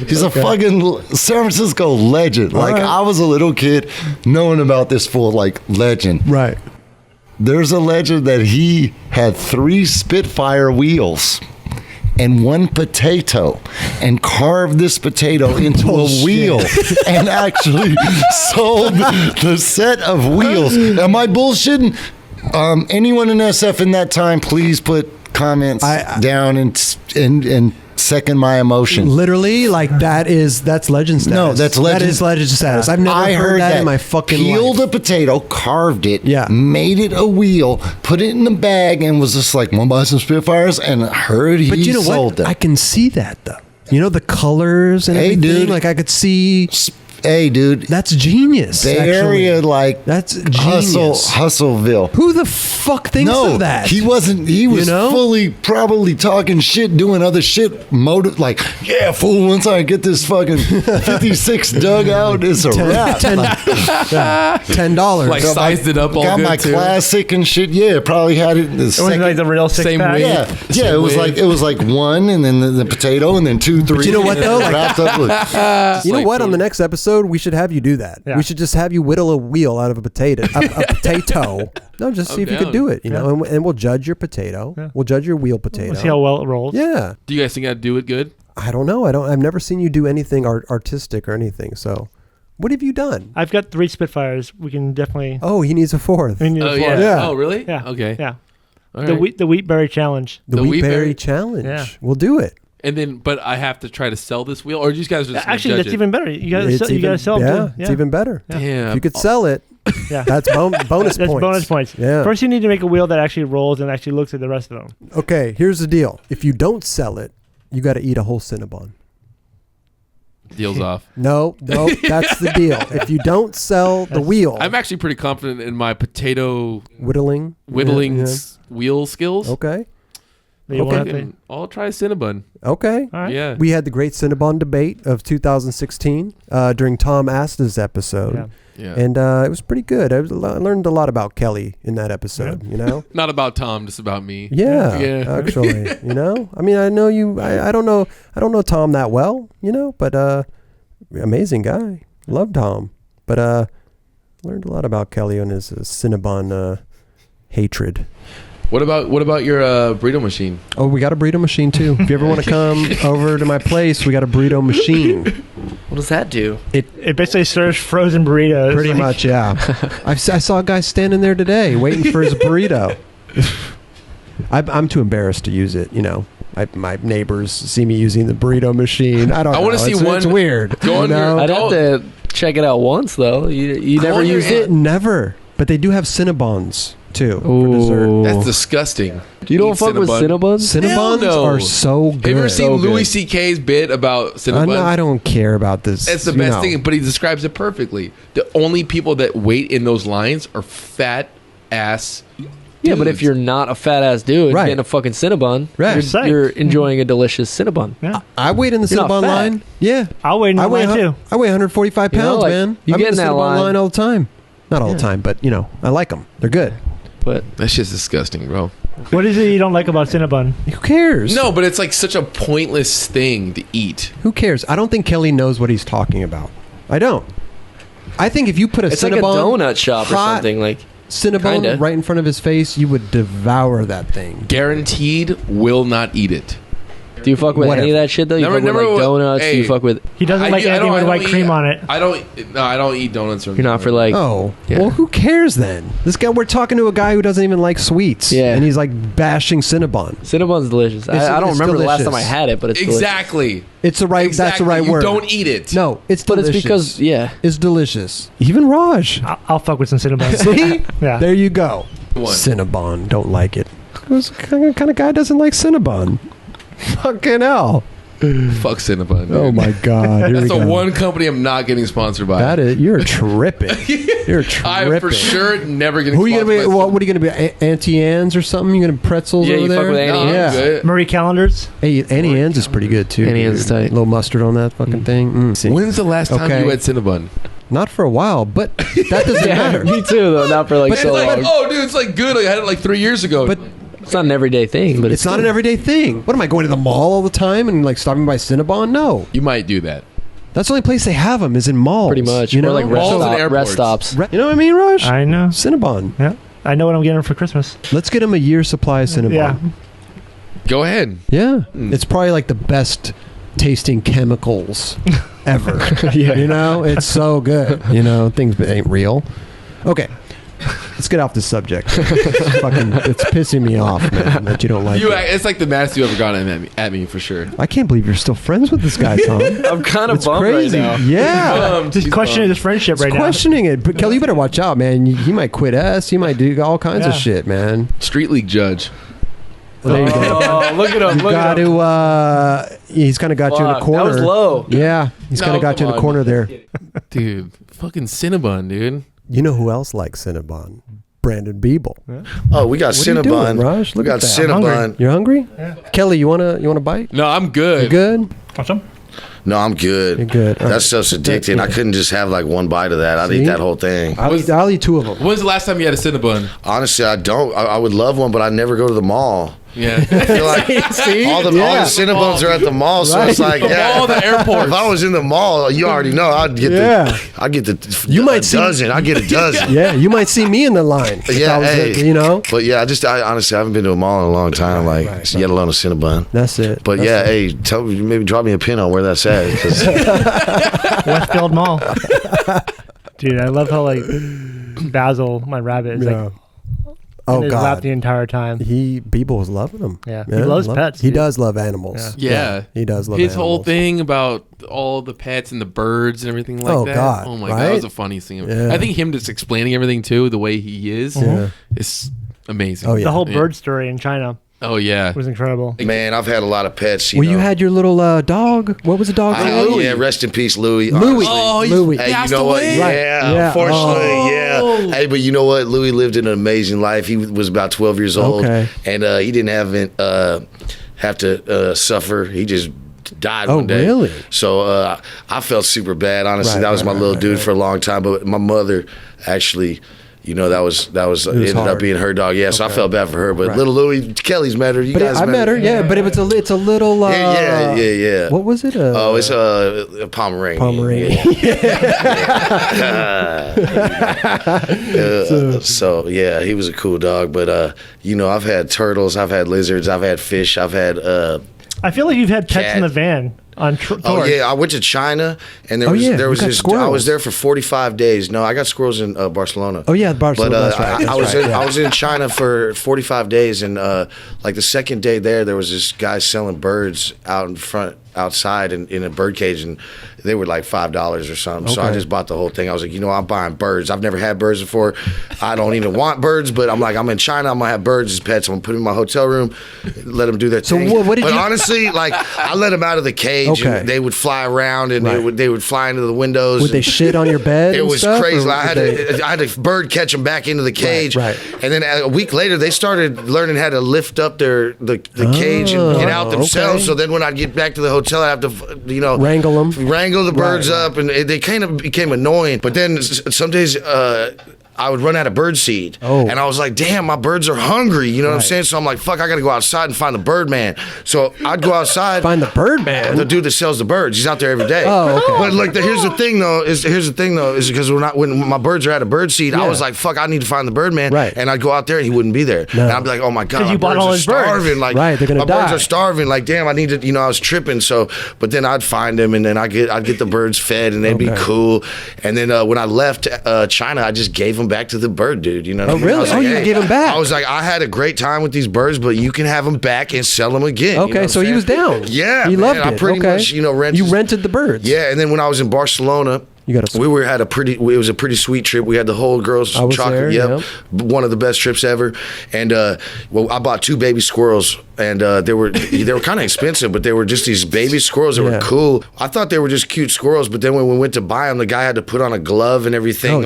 He's a fucking San Francisco legend. Like, I was a little kid knowing about this full, like, legend. Right. There's a legend that he had 3 Spitfire wheels and 1 potato and carved this potato into a wheel and actually sold the set of wheels. Am I bullshitting? Anyone in SF in that time, please put comments down and second my emotion. Literally, like that's legend status. No, that's legend. That is legend status. I've never heard that in my fucking life. Peeled a potato, carved it, made it a wheel, put it in the bag, and was just like, "Want to buy some Spitfires?" And I heard he but you know sold what? them. I can see that though. You know the colors and everything. Dude. Like I could see. Hey, dude. That's genius. Bay Area, like that's genius. Hustleville. Who the fuck thinks of that? He wasn't. He was fully probably talking shit, doing other shit. Like, yeah, fool. Once I get this fucking 56 dug out, it's a wrap. $10. Like sized it up all got good my too. classic and shit. Yeah, probably had it. It was like the real six pack. Yeah, it was like one, and then the potato, and then 2, 3. But you know what though? Wrapped up with, you know what? On the next episode, we should have you do that. Yeah. We should just have you whittle a wheel out of a potato. A potato. No, just see if you could do it. You know, and we'll judge your potato. Yeah. We'll judge your wheel potato. We'll see how well it rolls. Yeah. Do you guys think I'd do it good? I don't know. I've never seen you do anything artistic or anything. So, what have you done? I've got 3 Spitfires. We can definitely. Oh, he needs a 4th. We need a 4th. Yeah. Oh, really? Yeah. Okay. Yeah. All the right. Wheatberry Challenge. The Wheatberry Challenge. Yeah. We'll do it. And then, but I have to try to sell this wheel, or you guys are just gonna actually judge that's it? even better. You gotta sell it. Yeah, Too. it's even better. Yeah. Damn. If you could sell it, yeah, that's bonus points. That's bonus points. Yeah. First, you need to make a wheel that actually rolls and actually looks like the rest of them. Okay, here's the deal. If you don't sell it, you got to eat a whole Cinnabon. Deal's off. No, that's the deal. If you don't sell the wheel, I'm actually pretty confident in my potato whittling wheel skills. Okay. I'll try Cinnabon. Okay. All right. Yeah. We had the great Cinnabon debate of 2016 during Tom Asta's episode. Yeah. And it was pretty good. I learned a lot about Kelly in that episode, you know? Not about Tom, just about me. Yeah. Actually, you know? I mean, I know you, I don't know Tom that well, you know, but amazing guy. Love Tom. But learned a lot about Kelly and his Cinnabon hatred. What about your burrito machine? Oh, we got a burrito machine too. If you ever want to come over to my place, we got a burrito machine. What does that do? It basically serves frozen burritos. Pretty much, yeah. I saw a guy standing there today waiting for his burrito. I'm too embarrassed to use it, you know. My neighbors see me using the burrito machine. I want to see one. It's weird. I'd have to check it out once though. You never used it? Never. But they do have Cinnabons too for dessert. That's disgusting. You don't fuck with Cinnabons? Cinnabons are so good. Have you ever seen Louis C.K.'s bit about Cinnabons? No, I don't care about this. It's the best thing, but he describes it perfectly. The only people that wait in those lines are fat ass dudes. Yeah, but if you're not a fat ass dude getting a fucking Cinnabon, you're enjoying a delicious Cinnabon. Yeah. I wait in the Cinnabon line. Yeah. I'll wait in the line too. I weigh 145 pounds, man. You I'm get in in the that Cinnabon line all the time. Not all the time, but you know, I like them. They're good. But that's just disgusting, bro. What is it you don't like about Cinnabon? Who cares? No, but it's like such a pointless thing to eat. Who cares? I don't think Kelly knows what he's talking about. I don't. I think if you put a it's Cinnabon, like a donut shop or something, like Cinnabon right in front of his face, you would devour that thing. Guaranteed will not eat it. Do you fuck with any of that shit though? You fuck with like donuts? Do you fuck with? He doesn't like anything with white cream on it. I don't eat donuts. You're not for like. Oh, well, who cares then? This guy, we're talking to a guy who doesn't even like sweets. Yeah, and he's like bashing Cinnabon. Cinnabon's delicious. I don't remember the last time I had it, but it's exactly. Delicious. It's the right. That's the right word. Don't eat it. No, it's delicious. But it's because it's delicious. Even Raj. I'll fuck with some Cinnabon. See, yeah. There you go. Cinnabon, don't like it. What kind of guy doesn't like Cinnabon? Fucking hell. Fuck Cinnabon. Dude. Oh my god. That's the one company I'm not getting sponsored by. That is, you're tripping. You're tripping. I'm for sure never getting. Who are you gonna be? What are you gonna be? Auntie Anne's or something? You gonna pretzels over there? Fuck with Annie Ann's. Good. Marie Callender's. Hey, Annie Ann's is pretty good too. Annie Ann's tight. A little mustard on that fucking thing. When's the last time you had Cinnabon? Not for a while, but that doesn't matter. Me too, though. Not for like so long. Oh, dude, it's like good. I had it like 3 years ago. But it's not an everyday thing. But it's not an everyday thing. What am I going to the mall all the time and like stopping by Cinnabon? No. You might do that. That's the only place they have them is in malls. Pretty much. You know, or like rest stops. You know what I mean, Raj? I know. Cinnabon. Yeah. I know what I'm getting for Christmas. Let's get him a year's supply of Cinnabon. Yeah. Go ahead. Yeah. It's probably like the best tasting chemicals ever. Yeah. You know, it's so good. You know, things ain't real. Okay. Let's get off this subject. It's pissing me off, man, that you don't like it. It's like the maddest you ever gotten at me for sure. I can't believe you're still friends with this guy, Tom. I'm kind of It's bummed crazy. right now. Yeah. Just questioning his friendship right now. Questioning it. But Kelly, you better watch out, man. He might quit us. He might do all kinds of shit, man. Street League judge. Well, there you go. Oh, look at him. You got to, he's kind of got you in a corner. That was low. Yeah. He's kind of got you in a corner there. Dude, fucking Cinnabon, dude. You know who else likes Cinnabon? Brandon Biebel. Yeah. Oh, we got Cinnabon. Raj? We got Cinnabon. You're hungry? Yeah. Kelly, you wanna bite? No, I'm good. You good? Want some? No, I'm good. You're good. That stuff's addicting. I couldn't just have like one bite of that. I'd eat that whole thing. I'll eat 2 of them. When's the last time you had a Cinnabon? Honestly, I don't. I would love one, but I never go to the mall. Yeah. I feel like all the Cinnabons are at the mall, so it's like, all the airports. If I was in the mall, you already know I'd get a dozen. I'd get a dozen. Yeah, you might see me in the line. Yeah, you know. But yeah, I honestly haven't been to a mall in a long time. Yet alone a Cinnabon. That's it. But tell me, maybe drop me a pin on where that's at. Westfield Mall. Dude, I love how Basil, my rabbit, is in his lap the entire time. Biebel was loving him. Yeah, he loves pets. He does love animals. Yeah. He does love his animals. whole thing about all the pets and the birds and everything like that. God. Oh my God, that was the funniest thing. I think him just explaining everything too, the way he is, is amazing. Oh yeah, the whole bird story in China. Oh yeah, was incredible. Man, I've had a lot of pets. You had your little dog. What was the dog? Louis. Yeah, rest in peace, Louis. Louis. Louis. Hey, you know what? Yeah, unfortunately, yeah. Hey, but you know what? Louis lived an amazing life. He was about 12 years old, and he didn't have to suffer. He just died one day. Really? So I felt super bad. Honestly, that was my little dude for a long time. But my mother actually. That was ended up being her dog. Yeah, so I felt bad for her. But little Louie, Kelly's met her. You guys met her. Yeah, but it's a little. Yeah. What was it? It's a Pomeranian. So yeah, he was a cool dog. But I've had turtles, I've had lizards, I've had fish, I've had. I feel like you've had pets in the van. Oh yeah, I went to China and there was this. Squirrels. I was there for 45 days. No, I got squirrels in Barcelona. Oh yeah, Barcelona. But I was in China for 45 days, and the second day there was this guy selling birds outside in a bird cage, and they were like $5 or something. So I just bought the whole thing. I was like, I'm buying birds. I've never had birds before. I don't even want birds, but I'm like, I'm in China. I'm gonna have birds as pets. I'm gonna put them in my hotel room, let them do their thing. So what did you? Honestly, I let them out of the cage, and they would fly around, and they would fly into the windows. Would they shit on your bed? It was crazy. I had a bird catch them back into the cage, and then a week later they started learning how to lift up the cage and get out themselves. So then when I'd get back to the hotel, I'd have to wrangle the birds up, and they kind of became annoying. But then some days I would run out of bird seed, and I was like, damn, my birds are hungry, you know what I'm saying? So I'm like, fuck, I gotta go outside and find the bird man. So I'd go outside, find the bird man, the dude that sells the birds. He's out there every day. But here's the thing though is because when my birds are out of bird seed, I was like, fuck, I need to find the bird man, and I'd go out there and he wouldn't be there, and I'd be like, oh my God, my birds are starving, they're gonna die. Birds are starving, like damn, I need to, I was tripping. So but then I'd find them, and then I'd get the birds fed, and they'd be cool. And then when I left China, I just gave them back to the bird dude, you know what I mean? Really? Like, you gave him back? I was like, I had a great time with these birds, but you can have them back and sell them again. Okay, so he was down. Yeah, he loved it. I pretty much, rented the birds. Yeah, and then when I was in Barcelona, it was a pretty sweet trip. We had the whole girls chocolate. Yep, one of the best trips ever. And I bought 2 baby squirrels, and they were kind of expensive, but they were just these baby squirrels that were cool. I thought they were just cute squirrels, but then when we went to buy them, the guy had to put on a glove and everything,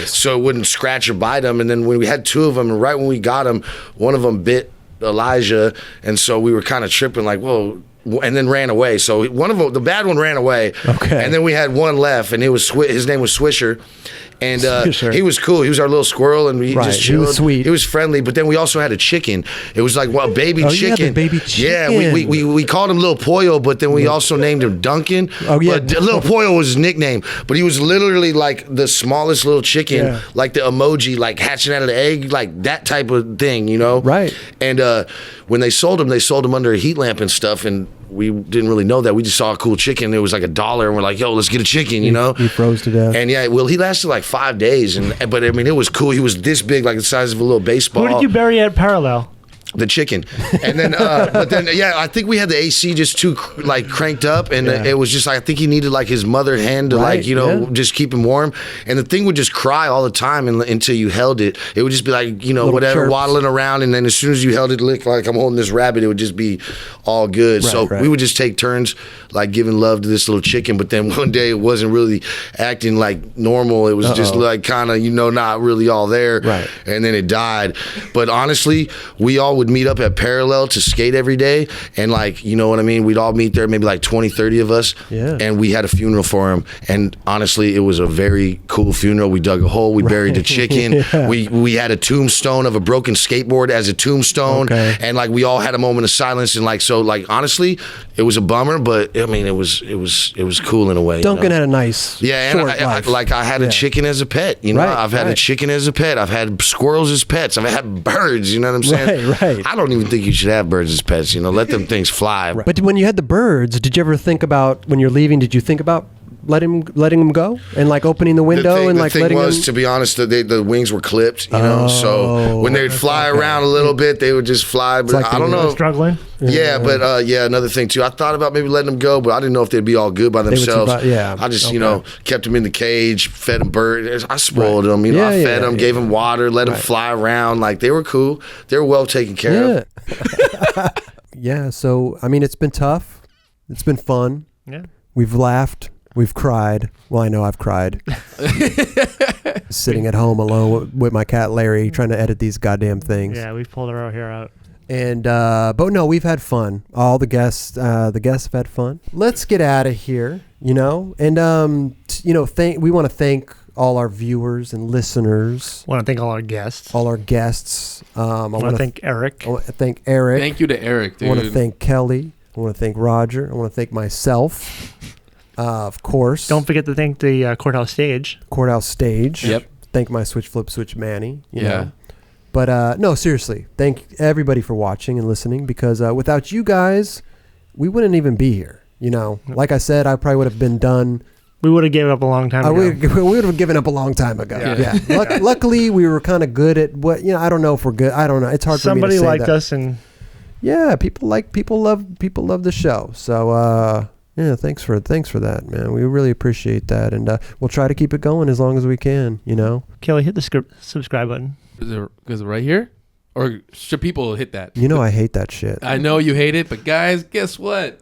so it wouldn't scratch or bite them. And then when we had 2 of them, and right when we got them, one of them bit Elijah, and so we were kind of tripping, like, whoa. And then ran away. So one of them, the bad one, ran away. Okay. And then we had one left, and his name was Swisher. And he was cool. He was our little squirrel, and he just chilled. He was sweet. He was friendly. But then we also had a chicken. It was like a baby chicken. Yeah, the baby chicken. Yeah, we called him Little Pollo, but then we also named him Duncan. Oh yeah, but Little Pollo was his nickname. But he was literally like the smallest little chicken, like the emoji, like hatching out of the egg, like that type of thing, Right. And when they sold him under a heat lamp and stuff, and we didn't really know that. We just saw a cool chicken. It was like $1, and we're like, yo, let's get a chicken, He froze to death. And he lasted like 5 days, but I mean, it was cool. He was this big, like the size of a little baseball. Who did you bury at Parallel? The chicken, and then but then I think we had the AC just too like cranked up, and it was just I think he needed like his mother hen to like just keep him warm, and the thing would just cry all the time until you held it. It would just be like little whatever chirps. Waddling around, and then as soon as you held it, looked like I'm holding this rabbit. It would just be all good. So we would just take turns like giving love to this little chicken. But then one day it wasn't really acting like normal. It was just like kind of not really all there, and then it died. But honestly, we all would meet up at Parallel to skate every day, and like you know what I mean, we'd all meet there, maybe like 20-30 of us, and we had a funeral for him, and honestly it was a very cool funeral. We dug a hole, we buried the chicken, we had a tombstone of a broken skateboard as a tombstone, and like we all had a moment of silence, and like so like honestly it was a bummer, but I mean it was cool in a way. Duncan had a nice I had a chicken as a pet, I've had a chicken as a pet, I've had squirrels as pets, I've had birds, you know what I'm saying? I don't even think you should have birds as pets. Let them things fly. But when you had the birds, did you ever think about when you're leaving? Did you think about letting them go and like opening the window and like letting them? To be honest, the wings were clipped. So when they'd fly around a little bit, they would just fly. But I don't know. Struggling. Yeah, but another thing too. I thought about maybe letting them go, but I didn't know if they'd be all good by themselves. I just kept them in the cage, fed them birds. I spoiled them. I fed them, gave them water, let them fly around. Like they were cool. They were well taken care of. Yeah. So I mean, it's been tough. It's been fun. Yeah. We've laughed. We've cried. Well, I know I've cried. Sitting at home alone with my cat Larry, trying to edit these goddamn things. Yeah, we've pulled our hair out. And but no, we've had fun. All the guests have had fun. Let's get out of here, And we want to thank all our viewers and listeners. I want to thank all our guests. I want to thank Eric. I want to thank Eric. Thank you to Eric, dude. I want to thank Kelly. I want to thank Roger. I want to thank myself. Of course. Don't forget to thank the Courthouse Stage. Yep. Thank my Switch Flip Switch Manny. You know. But no, seriously, thank everybody for watching and listening, because without you guys, we wouldn't even be here. Like I said, I probably would have been done. We would have given up a long time ago. We would have given up a long time ago. Yeah. Luckily, we were kind of good at what, I don't know if we're good. I don't know. It's hard for me to say. Somebody liked that. us, and people love the show. So, yeah, thanks for that, man. We really appreciate that, and we'll try to keep it going as long as we can. Kelly, hit the subscribe button. Is it right here, or should people hit that? I hate that shit. I know you hate it, but guys, guess what?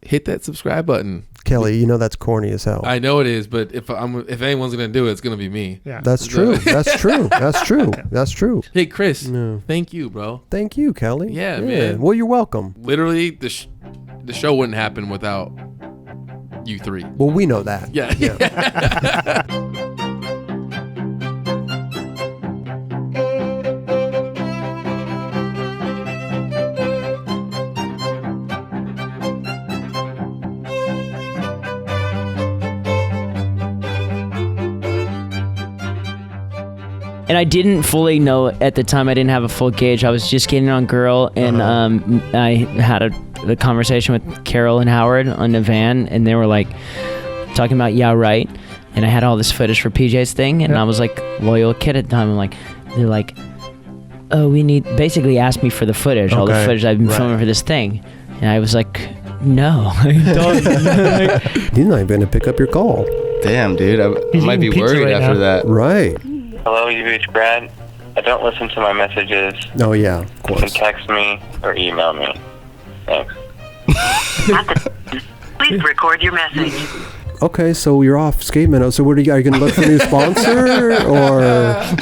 Hit that subscribe button. Kelly, that's corny as hell. I know it is, but if anyone's gonna do it, it's gonna be me. Yeah, that's true. That's true. That's true. That's true. Hey, Chris. No. Thank you, bro. Thank you, Kelly. Yeah, man. Well, you're welcome. Literally, the show wouldn't happen without you three. Well, we know that. Yeah. And I didn't fully know at the time. I didn't have a full gauge. I was just getting on Girl, and I had a conversation with Carol and Howard on the van, and they were like talking about Yeah Right, and I had all this footage for PJ's thing, and I was like loyal kid at the time. They're like, oh, we need, basically asked me for the footage, all the footage I've been filming for this thing, and I was like, no, I don't. He's not even gonna pick up your call. Damn, dude, I might be worried after that. Right. Hello, you've reached Brad. I don't listen to my messages. Oh, yeah, of course. You can text me or email me. Thanks. Please record your message. Okay, so you're off Skate Minnow. So are you going to look for a new sponsor, or...